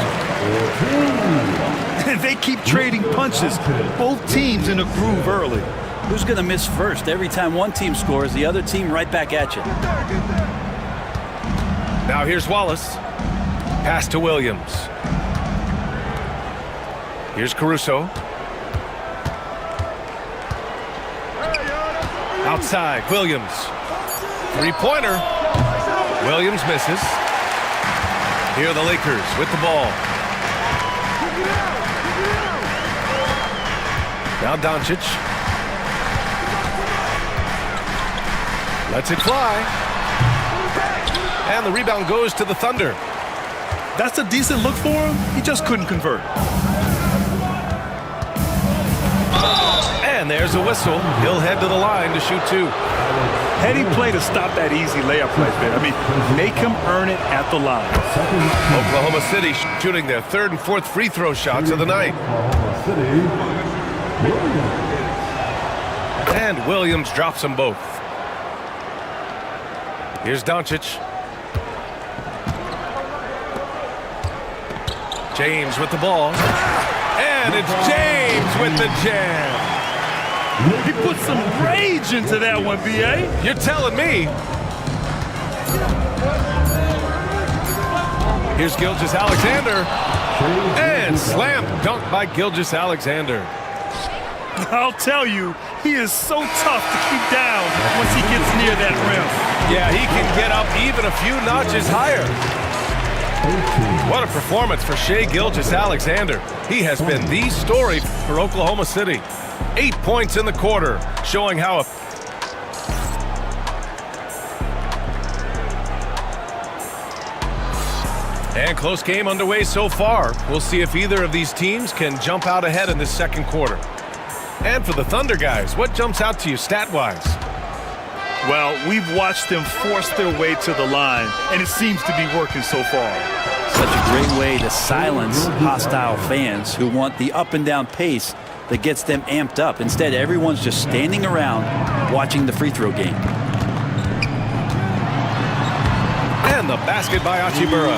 They keep trading punches. Both teams in a groove early. Who's going to miss first? Every time one team scores, the other team right back at you. Now here's Wallace. Pass to Williams. Here's Caruso. Outside, Williams. Three-pointer. Williams misses. Here are the Lakers with the ball. Now Doncic. Lets it fly. And the rebound goes to the Thunder. That's a decent look for him. He just couldn't convert. And there's a whistle. He'll head to the line to shoot 2. Heady play to stop that easy layup right there. I mean, make him earn it at the line. Oklahoma City shooting their 3rd and 4th free throw shots of the night. And Williams drops them both. Here's Doncic. James with the ball. And it's James with the jam. He put some rage into that one, B.A. You're telling me. Here's Gilgeous-Alexander. And slam dunk by Gilgeous-Alexander. I'll tell you, he is so tough to keep down once he gets near that rim. Yeah, he can get up even a few notches higher. What a performance for Shai Gilgeous-Alexander. He has been the story for Oklahoma City. 8 points in the quarter, showing how and close game underway so far. We'll see if either of these teams can jump out ahead in this second quarter. And for the Thunder guys, what jumps out to you stat-wise? Well, we've watched them force their way to the line, and it seems to be working so far. Such a great way to silence hostile fans who want the up and down pace that gets them amped up. Instead, everyone's just standing around watching the free throw game. And the basket by Hachimura.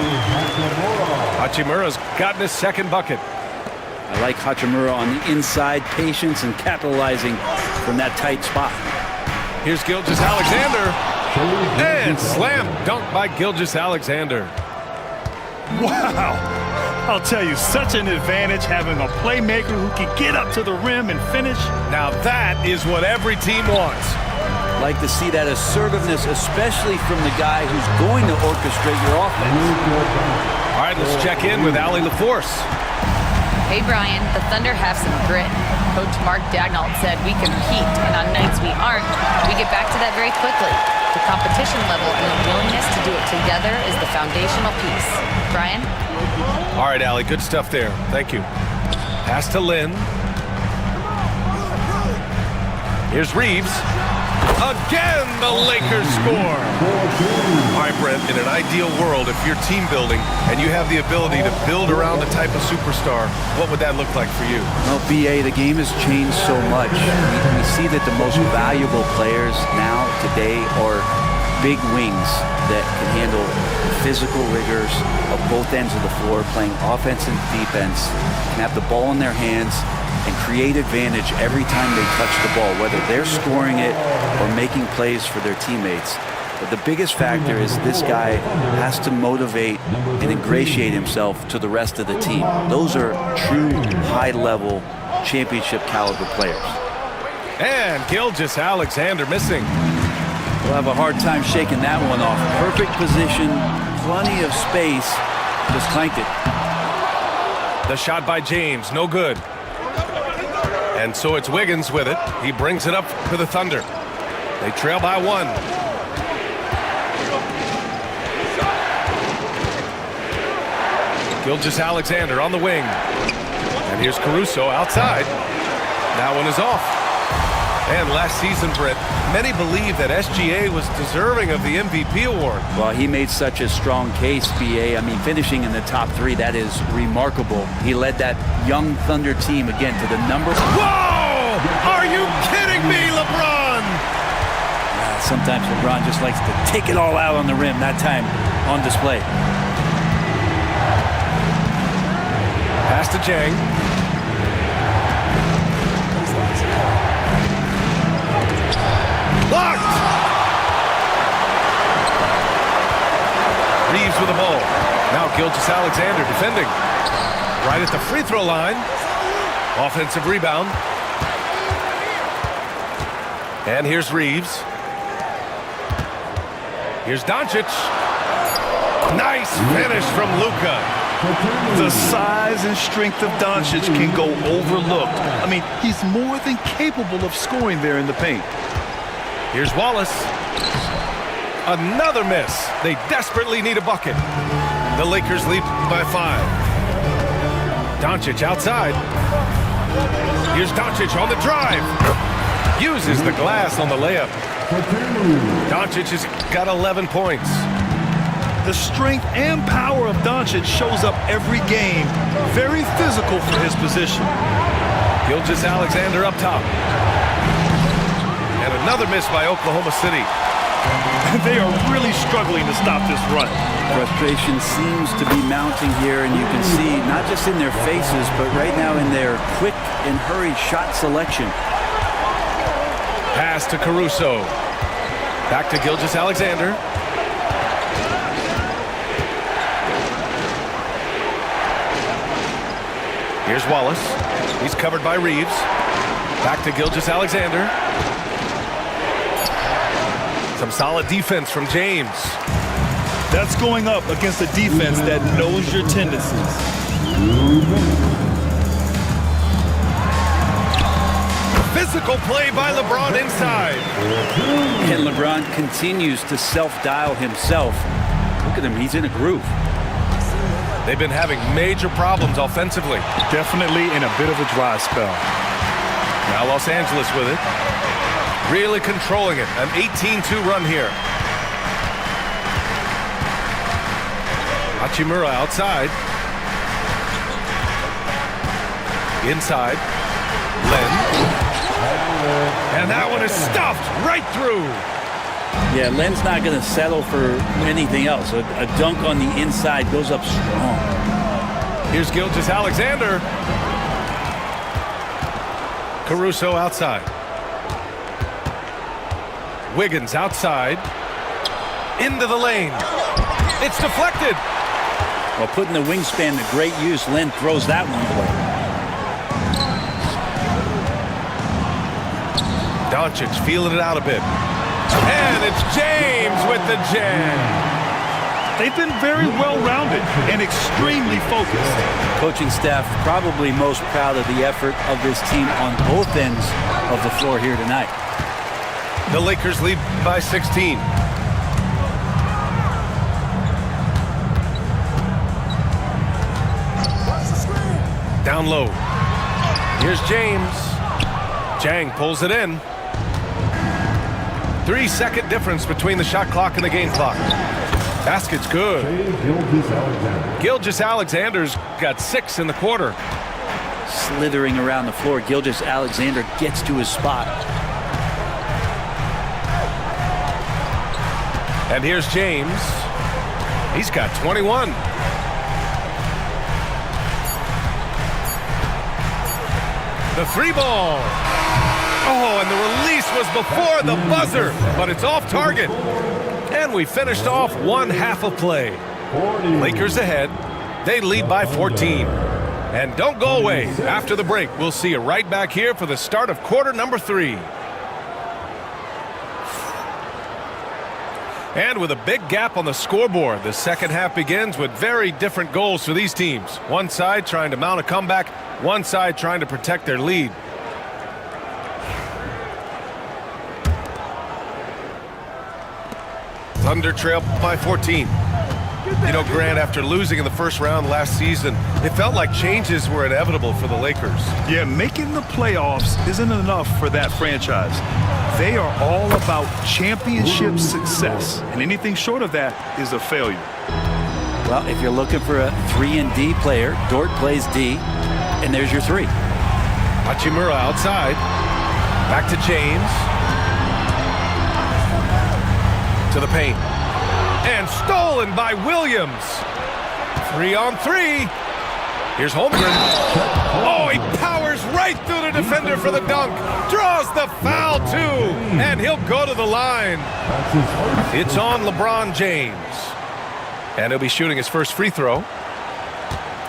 Hachimura's gotten his second bucket. I like Hachimura on the inside, patience and capitalizing from that tight spot. Here's Gilgeous-Alexander. And slam dunk by Gilgeous-Alexander. Wow. I'll tell you, such an advantage having a playmaker who can get up to the rim and finish. Now that is what every team wants. Like to see that assertiveness, especially from the guy who's going to orchestrate your offense. All right, let's check in with Allie LaForce. Hey, Brian, the Thunder have some grit. Coach Mark Daignault said we compete, and on nights we aren't, we get back to that very quickly. The competition level and the willingness to do it together is the foundational piece. Brian? All right, Allie, good stuff there. Thank you. Pass to Lynn. Here's Reeves. Again, the Lakers score. All right, Brent, in an ideal world, if you're team building and you have the ability to build around a type of superstar, what would that look like for you? Well, BA, the game has changed so much. We see that the most valuable players now, today, are big wings that can handle the physical rigors of both ends of the floor, playing offense and defense, can have the ball in their hands, and create advantage every time they touch the ball, whether they're scoring it or making plays for their teammates. But the biggest factor is this guy has to motivate and ingratiate himself to the rest of the team. Those are true high-level championship caliber players. And Gilgeous-Alexander missing. We'll have a hard time shaking that one off. Perfect position, plenty of space, just clanked it. The shot by James, no good. And so it's Wiggins with it. He brings it up for the Thunder. They trail by one. Gilgeous-Alexander on the wing. And here's Caruso outside. That one is off. And last season, Britt, many believe that SGA was deserving of the MVP award. Well, he made such a strong case, BA. I mean, finishing in the top three, that is remarkable. He led that young Thunder team again to the number. Whoa! Are you kidding me, LeBron? Sometimes LeBron just likes to take it all out on the rim, that time on display. Pass to Jang. Blocked! Reeves with the ball. Now Gilgeous-Alexander defending. Right at the free throw line. Offensive rebound. And here's Reeves. Here's Doncic. Nice finish from Luka. The size and strength of Doncic can go overlooked. I mean, he's more than capable of scoring there in the paint. Here's Wallace. Another miss. They desperately need a bucket. The Lakers lead by 5. Doncic outside. Here's Doncic on the drive. Uses the glass on the layup. Doncic has got 11 points. The strength and power of Doncic shows up every game. Very physical for his position. Gilgeous-Alexander up top. And another miss by Oklahoma City. They are really struggling to stop this run. Frustration seems to be mounting here, and you can see not just in their faces, but right now in their quick and hurried shot selection. Pass to Caruso. Back to Gilgeous-Alexander. Here's Wallace. He's covered by Reeves. Back to Gilgeous-Alexander. Some solid defense from James. That's going up against a defense that knows your tendencies. Physical play by LeBron inside. And LeBron continues to self-dial himself. Look at him, he's in a groove. They've been having major problems offensively. Definitely in a bit of a dry spell. Now Los Angeles with it. Really controlling it. An 18-2 run here. Hachimura outside. Inside. Len. And that one is stuffed right through. Yeah, Len's not going to settle for anything else. A dunk on the inside goes up strong. Here's Gilgeous-Alexander. Caruso outside. Wiggins outside. Into the lane. It's deflected. Well, putting the wingspan to great use, Len throws that one away. Doncic feeling it out a bit. And it's James with the jam. They've been very well-rounded and extremely focused. Coaching staff probably most proud of the effort of this team on both ends of the floor here tonight. The Lakers lead by 16. Down low. Here's James. Jang pulls it in. 3-second difference between the shot clock and the game clock. Basket's good. Gilgeous-Alexander's got 6 in the quarter. Slithering around the floor, Gilgeous-Alexander gets to his spot. And here's James. He's got 21. The 3-ball. Oh, and the release was before the buzzer, but it's off target. And we finished off one half of play. Lakers ahead. They lead by 14. And don't go away. After the break, we'll see you right back here for the start of quarter number 3. And with a big gap on the scoreboard, the second half begins with very different goals for these teams. One side trying to mount a comeback, one side trying to protect their lead. Thunder trail by 14. You know, Grant, after losing in the first round last season, it felt like changes were inevitable for the Lakers. Yeah, making the playoffs isn't enough for that franchise. They are all about championship success, and anything short of that is a failure. Well, if you're looking for a 3-and-D player, Dort plays D, and there's your 3. Hachimura outside. Back to James. To the paint. And stolen by Williams. 3-on-3. Here's Holmgren. Oh, he powers right through the defender for the dunk. Draws the foul, too. And he'll go to the line. It's on LeBron James. And he'll be shooting his first free throw.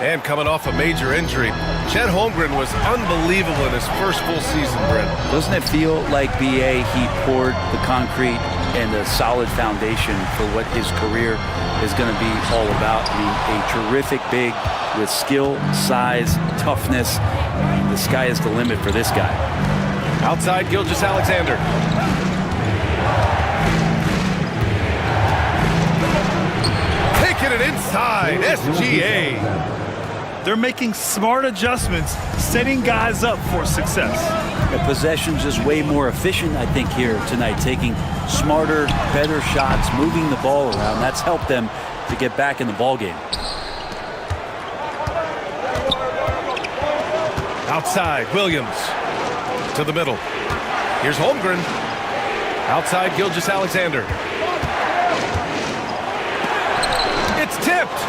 And coming off a major injury, Chet Holmgren was unbelievable in his first full season, Brent. Doesn't it feel like, B.A., he poured the concrete and a solid foundation for what his career is going to be all about? I mean, a terrific big with skill, size, toughness. The sky is the limit for this guy. Outside, Gilgeous-Alexander. Taking it inside, SGA. They're making smart adjustments, setting guys up for success. The possession's just way more efficient, I think, here tonight. Taking smarter, better shots, moving the ball around. That's helped them to get back in the ball game. Outside, Williams. To the middle. Here's Holmgren. Outside, Gilgeous-Alexander. It's tipped.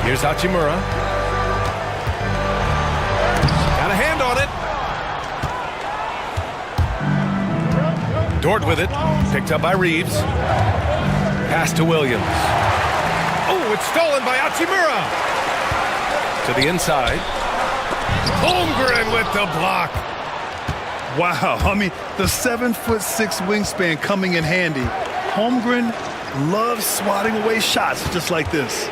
Here's Hachimura. Got a hand on it. Dort with it. Picked up by Reeves. Pass to Williams. Oh, it's stolen by Hachimura. To the inside. Holmgren with the block. Wow, I mean, the 7'6" wingspan coming in handy. Holmgren loves swatting away shots just like this.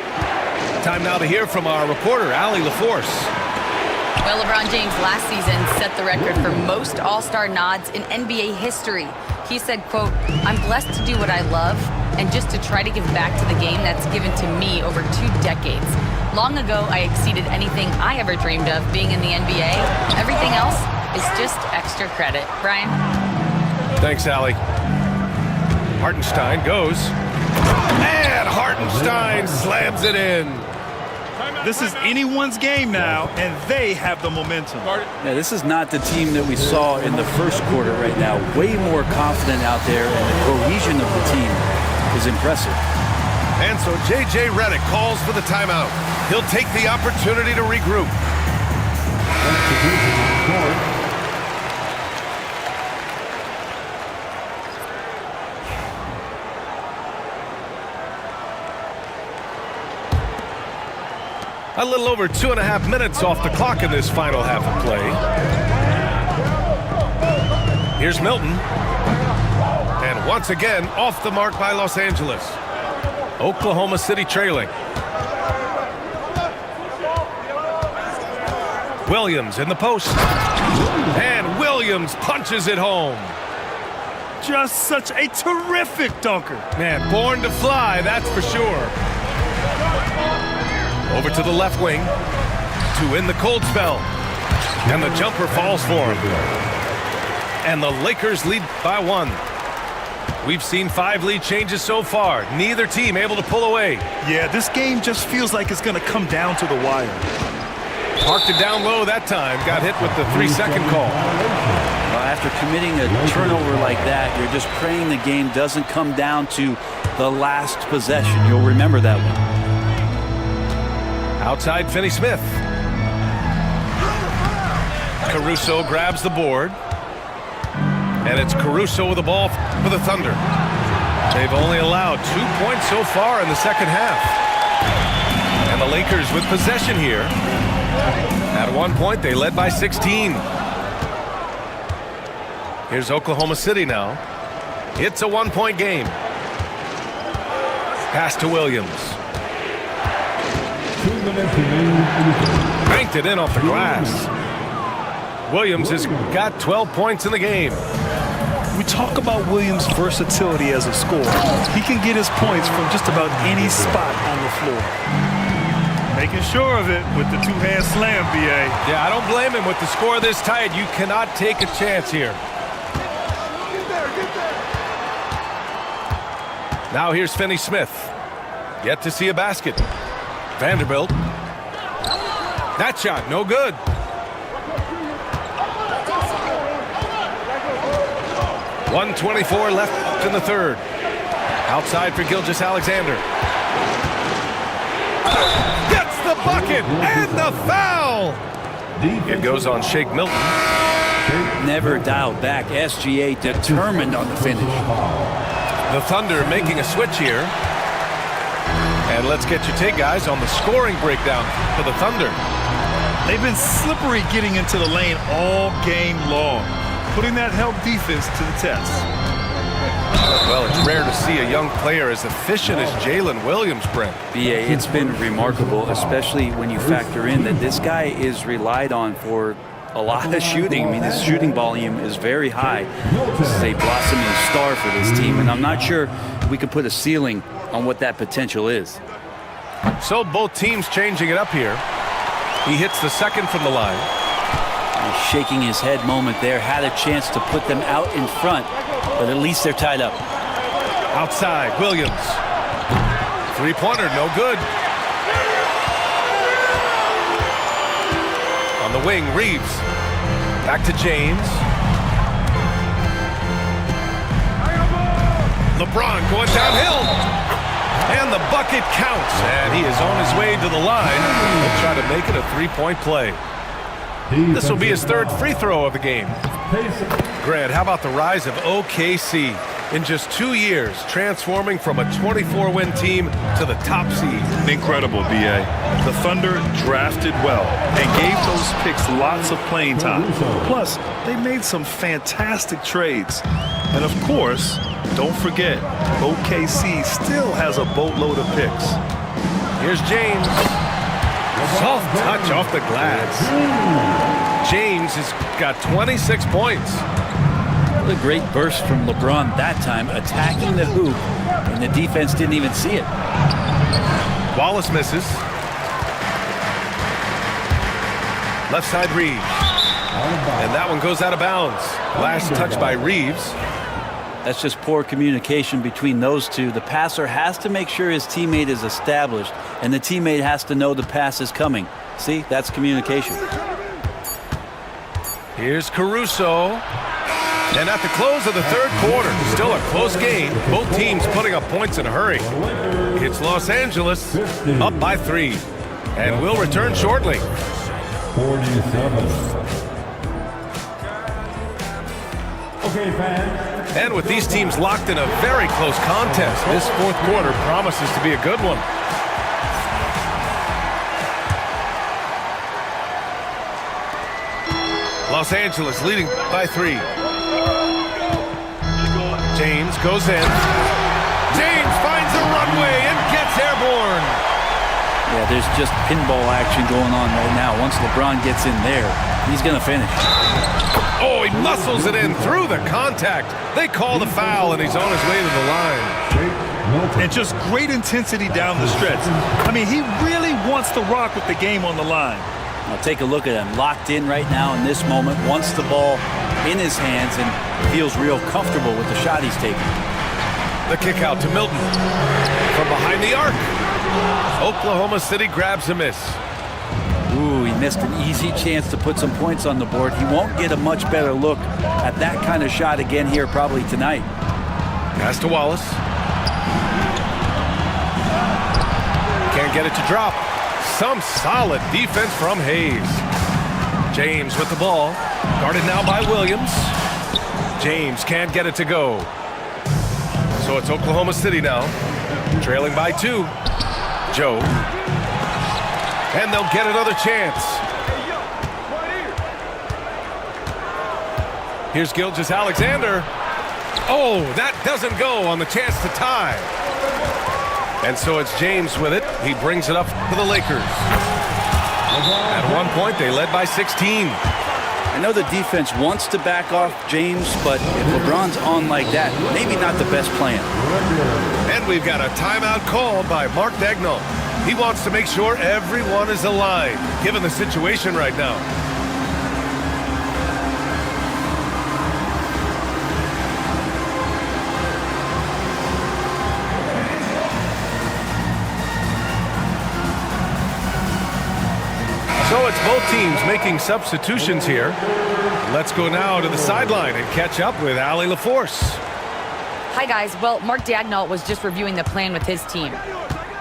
Time now to hear from our reporter, Allie LaForce. Well, LeBron James last season set the record for most All-Star nods in NBA history. He said, quote, "I'm blessed to do what I love and just to try to give back to the game that's given to me over 2 decades. Long ago, I exceeded anything I ever dreamed of being in the NBA. Everything else is just extra credit." Brian? Thanks, Allie. Hartenstein goes. And Hartenstein slams it in. This is anyone's game now, and they have the momentum. Yeah, this is not the team that we saw in the first quarter right now. Way more confident out there, and the cohesion of the team is impressive. And so J.J. Redick calls for the timeout. He'll take the opportunity to regroup. A little over 2.5 minutes off the clock in this final half of play. Here's Milton. And once again, off the mark by Los Angeles. Oklahoma City trailing. Williams in the post. And Williams punches it home. Just such a terrific dunker. Man, born to fly, that's for sure. Over to the left wing. To in the cold spell. And the jumper falls for him. And the Lakers lead by 1. We've seen 5 lead changes so far. Neither team able to pull away. Yeah, this game just feels like it's going to come down to the wire. Parked it down low that time. Got hit with the 3-second call. Well, after committing a turnover like that, you're just praying the game doesn't come down to the last possession. You'll remember that one. Outside Finney-Smith. Caruso grabs the board. And it's Caruso with the ball for the Thunder. They've only allowed 2 points so far in the second half. And the Lakers with possession here. At one point, they led by 16. Here's Oklahoma City now. It's a 1-point game. Pass to Williams. Banked it in off the glass. Williams has got 12 points in the game. We talk about Williams' versatility as a scorer. He can get his points from just about any spot on the floor. Making sure of it with the two-hand slam, B.A. Yeah, I don't blame him with the score this tight. You cannot take a chance here. Now here's Finney-Smith. Yet to see a basket. Vanderbilt. That shot, no good. .124 left in the third. Outside for Gilgeous-Alexander. Gets the bucket and the foul. It goes on Shake Milton. Never dialed back. SGA determined on the finish. The Thunder making a switch here. And let's get your take, guys, on the scoring breakdown for the Thunder. They've been slippery getting into the lane all game long, putting that help defense to the test. Well, it's rare to see a young player as efficient as Jalen Williams, Brent. BA, it's been remarkable, especially when you factor in that this guy is relied on for a lot of shooting. I mean, his shooting volume is very high. This is a blossoming star for this team, and I'm not sure we could put a ceiling on what that potential is. So both teams changing it up here. He hits the second from the line. Shaking his head moment there. Had a chance to put them out in front, but at least they're tied up. Outside, Williams. Three-pointer, no good. On the wing, Reeves. Back to James. LeBron going downhill. And the bucket counts. And he is on his way to the line. He'll try to make it a three-point play. This will be his third free throw of the game. Grant, how about the rise of OKC? In just 2 years, transforming from a 24-win team to the top seed. Incredible, B.A. The Thunder drafted well and gave those picks lots of playing time. Plus, they made some fantastic trades. And of course, don't forget, OKC still has a boatload of picks. Here's James. Soft touch off the glass. James has got 26 points. What a great burst from LeBron that time, attacking the hoop, and the defense didn't even see it. Wallace misses. Left side, Reeves. And that one goes out of bounds. Last touch by Reeves. That's just poor communication between those two. The passer has to make sure his teammate is established, and the teammate has to know the pass is coming. See, that's communication. Here's Caruso. And at the close of the third quarter, still a close game. Both teams putting up points in a hurry. It's Los Angeles up by 3. And we'll return shortly. 47. Okay, fans. And with these teams locked in a very close contest, this fourth quarter promises to be a good one. Los Angeles leading by 3. James goes in. James finds a runway and gets airborne. Yeah, there's just pinball action going on right now. Once LeBron gets in there, he's going to finish. Oh, he muscles it in through the contact. They call the foul, and he's on his way to the line. And just great intensity down the stretch. I mean, he really wants to rock with the game on the line. Now take a look at him, locked in right now in this moment, wants the ball in his hands and feels real comfortable with the shot he's taking. The kick out to Milton from behind the arc. Oklahoma City grabs a miss. Ooh, he missed an easy chance to put some points on the board. He won't get a much better look at that kind of shot again here probably tonight. Pass to Wallace. Can't get it to drop. Some solid defense from Hayes. James with the ball. Guarded now by Williams. James can't get it to go. So it's Oklahoma City now. Trailing by 2. Joe. And they'll get another chance. Here's Gilgeous-Alexander. Oh, that doesn't go on the chance to tie. And so it's James with it. He brings it up for the Lakers. At one point, they led by 16. I know the defense wants to back off James, but if LeBron's on like that, maybe not the best plan. And we've got a timeout called by Mark Daigneault. He wants to make sure everyone is aligned, given the situation right now. So it's both teams making substitutions here. Let's go now to the sideline and catch up with Allie LaForce. Hi, guys. Well, Mark Daigneault was just reviewing the plan with his team.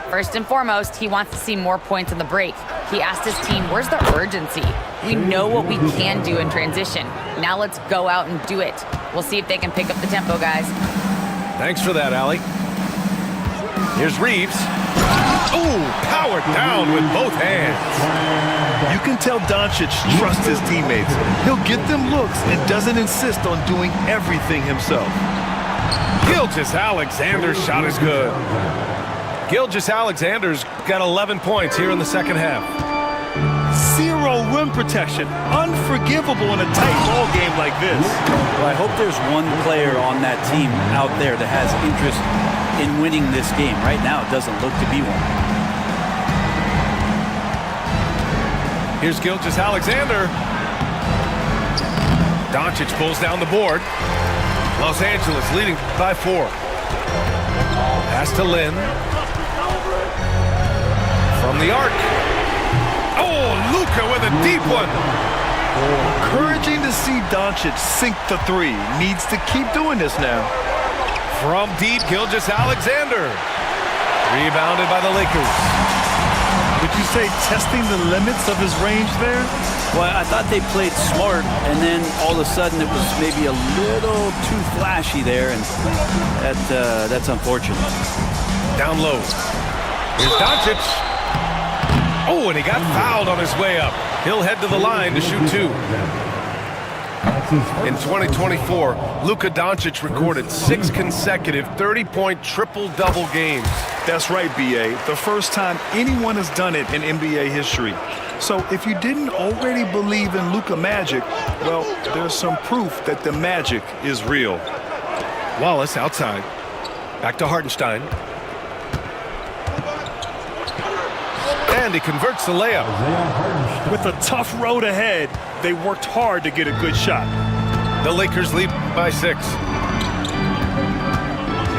First and foremost, he wants to see more points on the break. He asked his team, where's the urgency? We know what we can do in transition. Now let's go out and do it. We'll see if they can pick up the tempo, guys. Thanks for that, Allie. Here's Reeves. Ooh, powered down with both hands. You can tell Doncic trusts his teammates. He'll get them looks and doesn't insist on doing everything himself. Gilgeous-Alexander's shot is good. Gilgeous-Alexander's got 11 points here in the second half. Zero rim protection. Unforgivable in a tight ball game like this. Well, I hope there's one player on that team out there that has interest in winning this game. Right now, it doesn't look to be one. Here's Gilgeous-Alexander. Doncic pulls down the board. Los Angeles leading by 4. Pass to Lynn. From the arc. Oh, Luka with a deep one. Encouraging to see Doncic sink the 3. Needs to keep doing this now. From deep, Gilgeous-Alexander. Rebounded by the Lakers. Would you say testing the limits of his range there? Well, I thought they played smart, and then all of a sudden it was maybe a little too flashy there, and that's unfortunate. Down low. Here's Doncic. Oh, and he got fouled on his way up. He'll head to the line to shoot 2. In 2024, Luka Doncic recorded 6 consecutive 30-point triple-double games. That's right, B.A. The first time anyone has done it in NBA history. So if you didn't already believe in Luka magic, well, there's some proof that the magic is real. Wallace outside. Back to Hartenstein. And he converts the layup. With a tough road ahead, they worked hard to get a good shot. The Lakers lead by 6.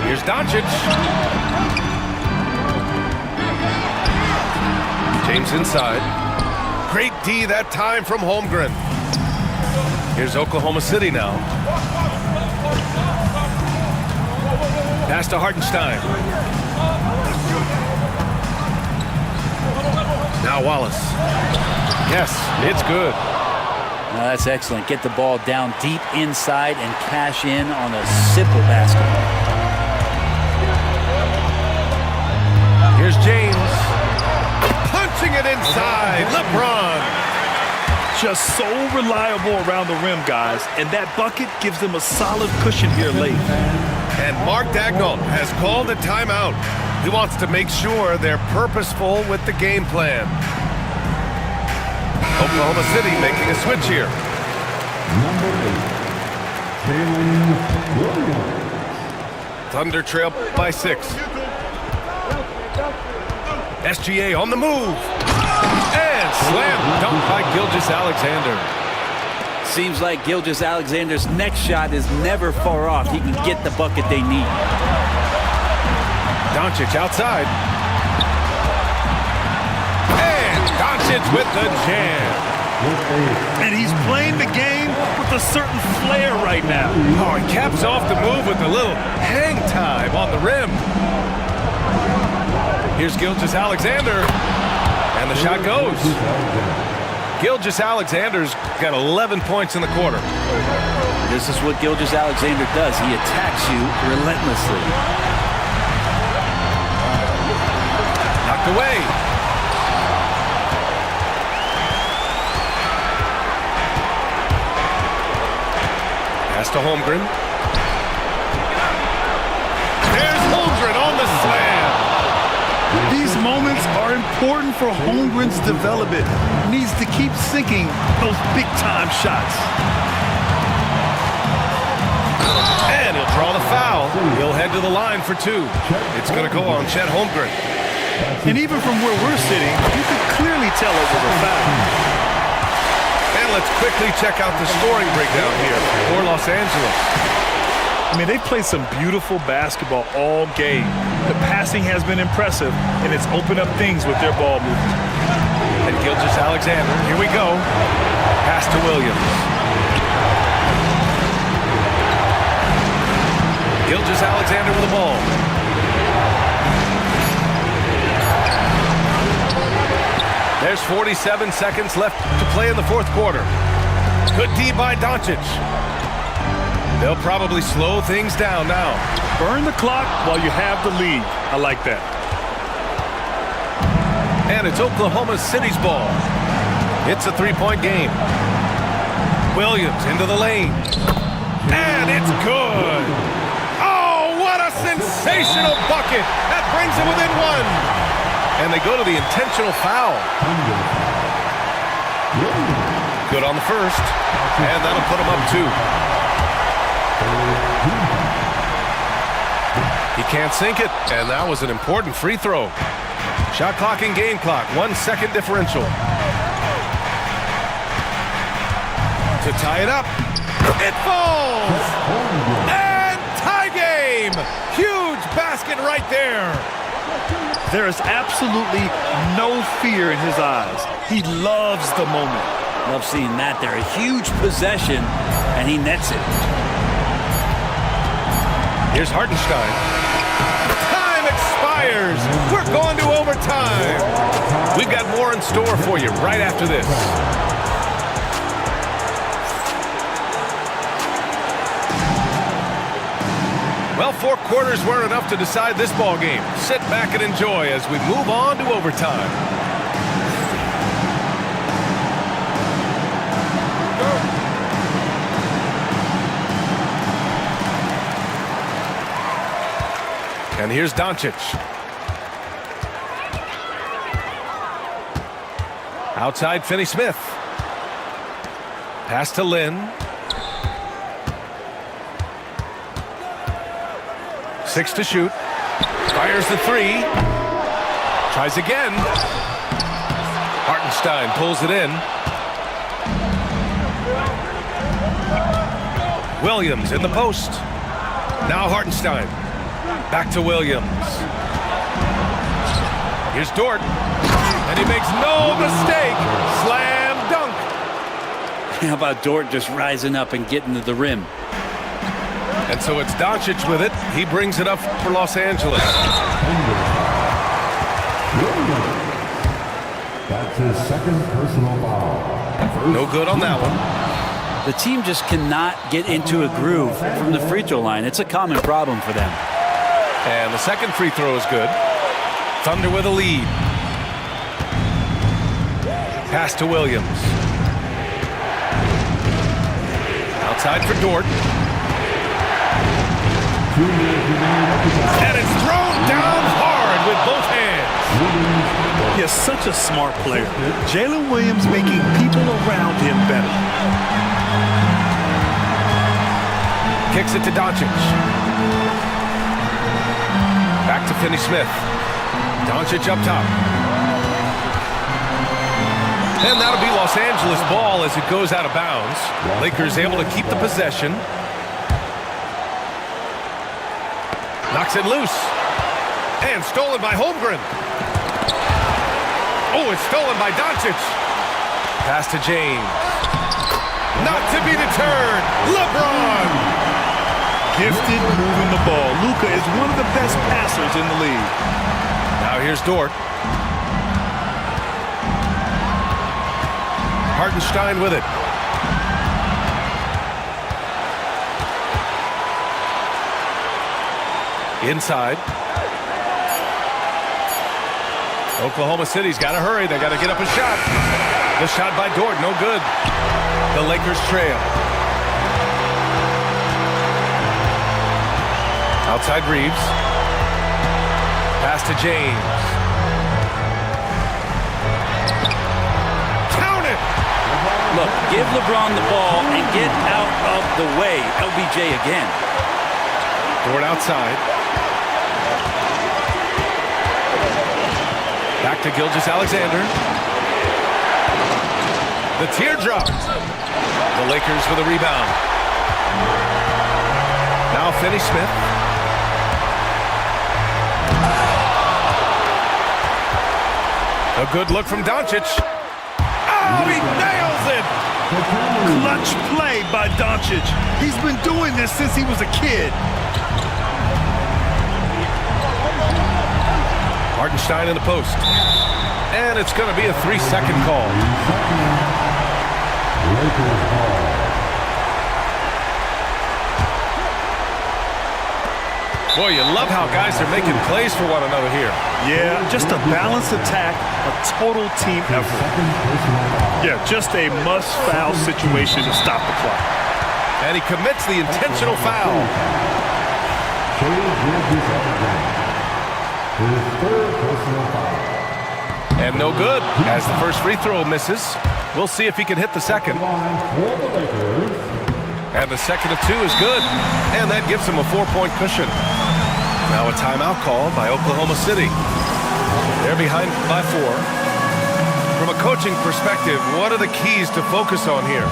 Here's Doncic. James inside. Great D that time from Holmgren. Here's Oklahoma City now. Pass to Hartenstein. Now Wallace. Yes, it's good. Now that's excellent. Get the ball down deep inside and cash in on a simple basketball. Here's James. Punching it inside. LeBron. Just so reliable around the rim, guys, and that bucket gives them a solid cushion here late. And Mark Daigneault has called a timeout. He wants to make sure they're purposeful with the game plan. Oklahoma City making a switch here. Number 8, Julian. Thunder trail by 6. SGA on the move. And slam dunk by Gilgeous-Alexander. Seems like Gilgeous-Alexander's next shot is never far off. He can get the bucket they need. Doncic outside. And Doncic with the jam. And he's playing the game with a certain flair right now. Oh, he caps off the move with a little hang time on the rim. Here's Gilgeous-Alexander. And the shot goes. Gilgeous-Alexander's got 11 points in the quarter. This is what Gilgeous-Alexander does. He attacks you relentlessly. Knocked away. Pass to Holmgren. There's Holmgren on the slam. These moments are important for Holmgren's development. He needs to keep sinking those big-time shots. And he'll draw the foul. He'll head to the line for 2. It's going to go on Chet Holmgren. And even from where we're sitting, you can clearly tell it was a foul. And let's quickly check out the scoring breakdown here for Los Angeles. I mean, they've played some beautiful basketball all game. The passing has been impressive, and it's opened up things with their ball movement. And Gilgeous-Alexander, here we go. Pass to Williams. Gilgeous-Alexander with the ball. There's 47 seconds left to play in the fourth quarter. Good D by Doncic. They'll probably slow things down now. Burn the clock while you have the lead. I like that. And it's Oklahoma City's ball. It's a 3-point game. Williams into the lane. And it's good. Oh, what a sensational bucket. That brings them within 1. And they go to the intentional foul. Good on the first. And that'll put them up 2. He can't sink it, and that was an important free throw. Shot clock and game clock, 1 second differential. To tie it up, it falls! And tie game! Huge basket right there! There is absolutely no fear in his eyes. He loves the moment. Love seeing that there. A huge possession, and he nets it. Here's Hartenstein. Time expires. We're going to overtime. We've got more in store for you right after this. Well, 4 quarters weren't enough to decide this ball game. Sit back and enjoy as we move on to overtime. And here's Doncic. Outside Finney-Smith. Pass to Lynn. 6 to shoot. Fires the 3. Tries again. Hartenstein pulls it in. Williams in the post. Now Hartenstein. Back to Williams. Here's Dort. And he makes no mistake. Slam dunk. How about Dort just rising up and getting to the rim? And so it's Doncic with it. He brings it up for Los Angeles. That's his second personal foul. No good on that one. The team just cannot get into a groove from the free throw line. It's a common problem for them. And the second free throw is good. Thunder with a lead. Pass to Williams. Outside for Dort. And it's thrown down hard with both hands. He's such a smart player. Jalen Williams making people around him better. Kicks it to Doncic. Back to Finney-Smith. Doncic up top. And that'll be Los Angeles ball as it goes out of bounds. Lakers able to keep the possession. Knocks it loose. And stolen by Holmgren. Oh, it's stolen by Doncic. Pass to James. Not to be deterred. LeBron. Gifted moving the ball. Luka is one of the best passers in the league. Now here's Dort. Hartenstein with it. Inside. Oklahoma City's got to hurry. They got to get up a shot. The shot by Dort, no good. The Lakers trail. Outside Reeves. Pass to James. Count it! Look, give LeBron the ball and get out of the way. LBJ again. Dort outside. Back to Gilgeous-Alexander. The teardrop. The Lakers with a rebound. Now Finney-Smith. A good look from Doncic. Oh, he nails it! Clutch play by Doncic. He's been doing this since he was a kid. Hartenstein in the post. And it's going to be a 3-second call. Boy, you love how guys are making plays for one another here. Yeah, just a balanced attack, a total team effort. Yeah, just a must-foul situation to stop the clock. And he commits the intentional foul. And no good, as the first free throw misses. We'll see if he can hit the second. And the second of two is good. And that gives him a 4-point cushion. Now a timeout call by Oklahoma City. They're behind by 4. From a coaching perspective, what are the keys to focus on here?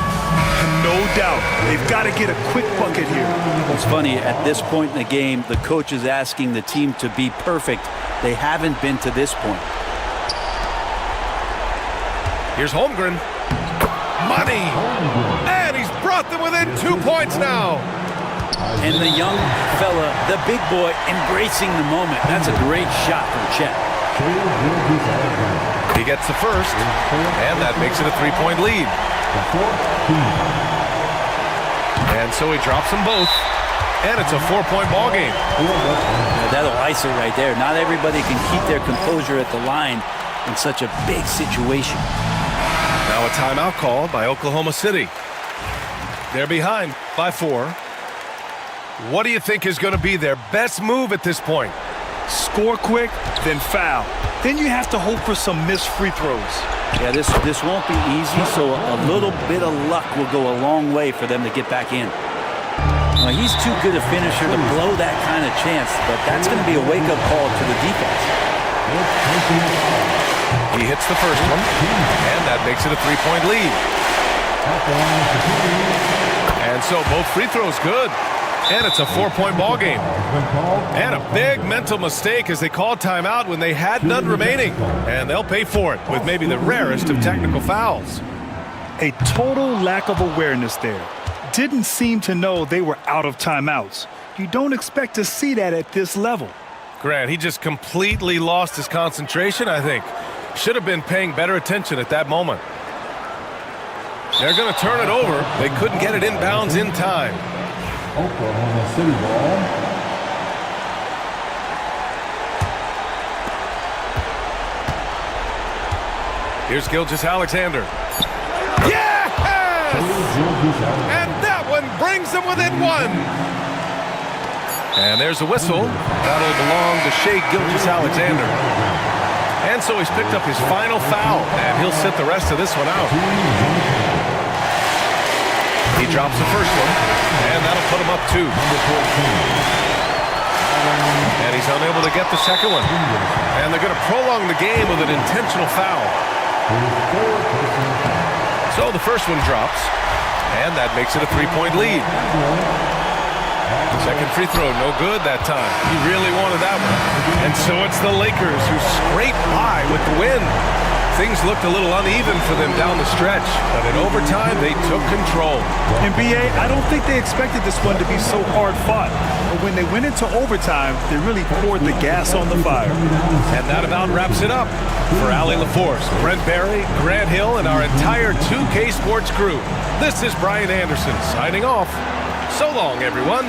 No doubt. They've got to get a quick bucket here. It's funny, at this point in the game, the coach is asking the team to be perfect. They haven't been to this point. Here's Holmgren. Money! And he's brought them within 2 points now. And the young fella, the big boy, embracing the moment. That's a great shot from Chet. He gets the first, and that makes it a 3-point lead. And so he drops them both, and it's a 4-point ball game. Yeah, that'll ice it right there. Not everybody can keep their composure at the line in such a big situation. Now a timeout call by Oklahoma City. They're behind by 4. What do you think is going to be their best move at this point? Score quick, then foul. Then you have to hope for some missed free throws. Yeah, this won't be easy, so a little bit of luck will go a long way for them to get back in. Well, he's too good a finisher to blow that kind of chance, but that's going to be a wake-up call to the defense. He hits the first one, and that makes it a 3-point lead. And so both free throws good. And it's a 4-point ball game. And a big mental mistake as they called timeout when they had none remaining. And they'll pay for it with maybe the rarest of technical fouls. A total lack of awareness there. Didn't seem to know they were out of timeouts. You don't expect to see that at this level. Grant, he just completely lost his concentration, I think. Should have been paying better attention at that moment. They're going to turn it over. They couldn't get it inbounds in time. Oklahoma City ball. Here's Gilgeous-Alexander. Yes! And that one brings them within one. And there's a whistle. That'll belong to Shai Gilgeous-Alexander. And so he's picked up his final foul, and he'll sit the rest of this one out. He drops the first one, and that'll put him up 2. And he's unable to get the second one. And they're going to prolong the game with an intentional foul. So the first one drops, and that makes it a 3-point lead. Second free throw, no good that time. He really wanted that one. And so it's the Lakers who scrape by with the win. Things looked a little uneven for them down the stretch, but in overtime, they took control. NBA, I don't think they expected this one to be so hard-fought. But when they went into overtime, they really poured the gas on the fire. And that about wraps it up. For Allie LaForce, Brent Barry, Grant Hill, and our entire 2K Sports crew, this is Brian Anderson signing off. So long, everyone.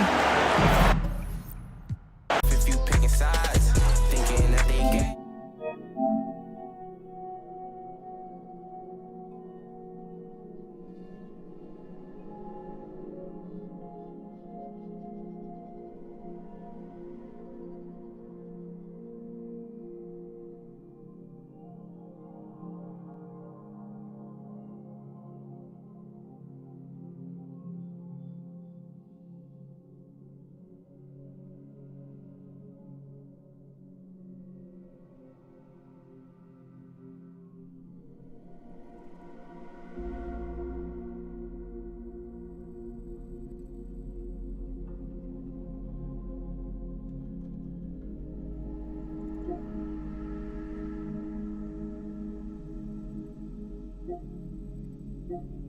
Thank you.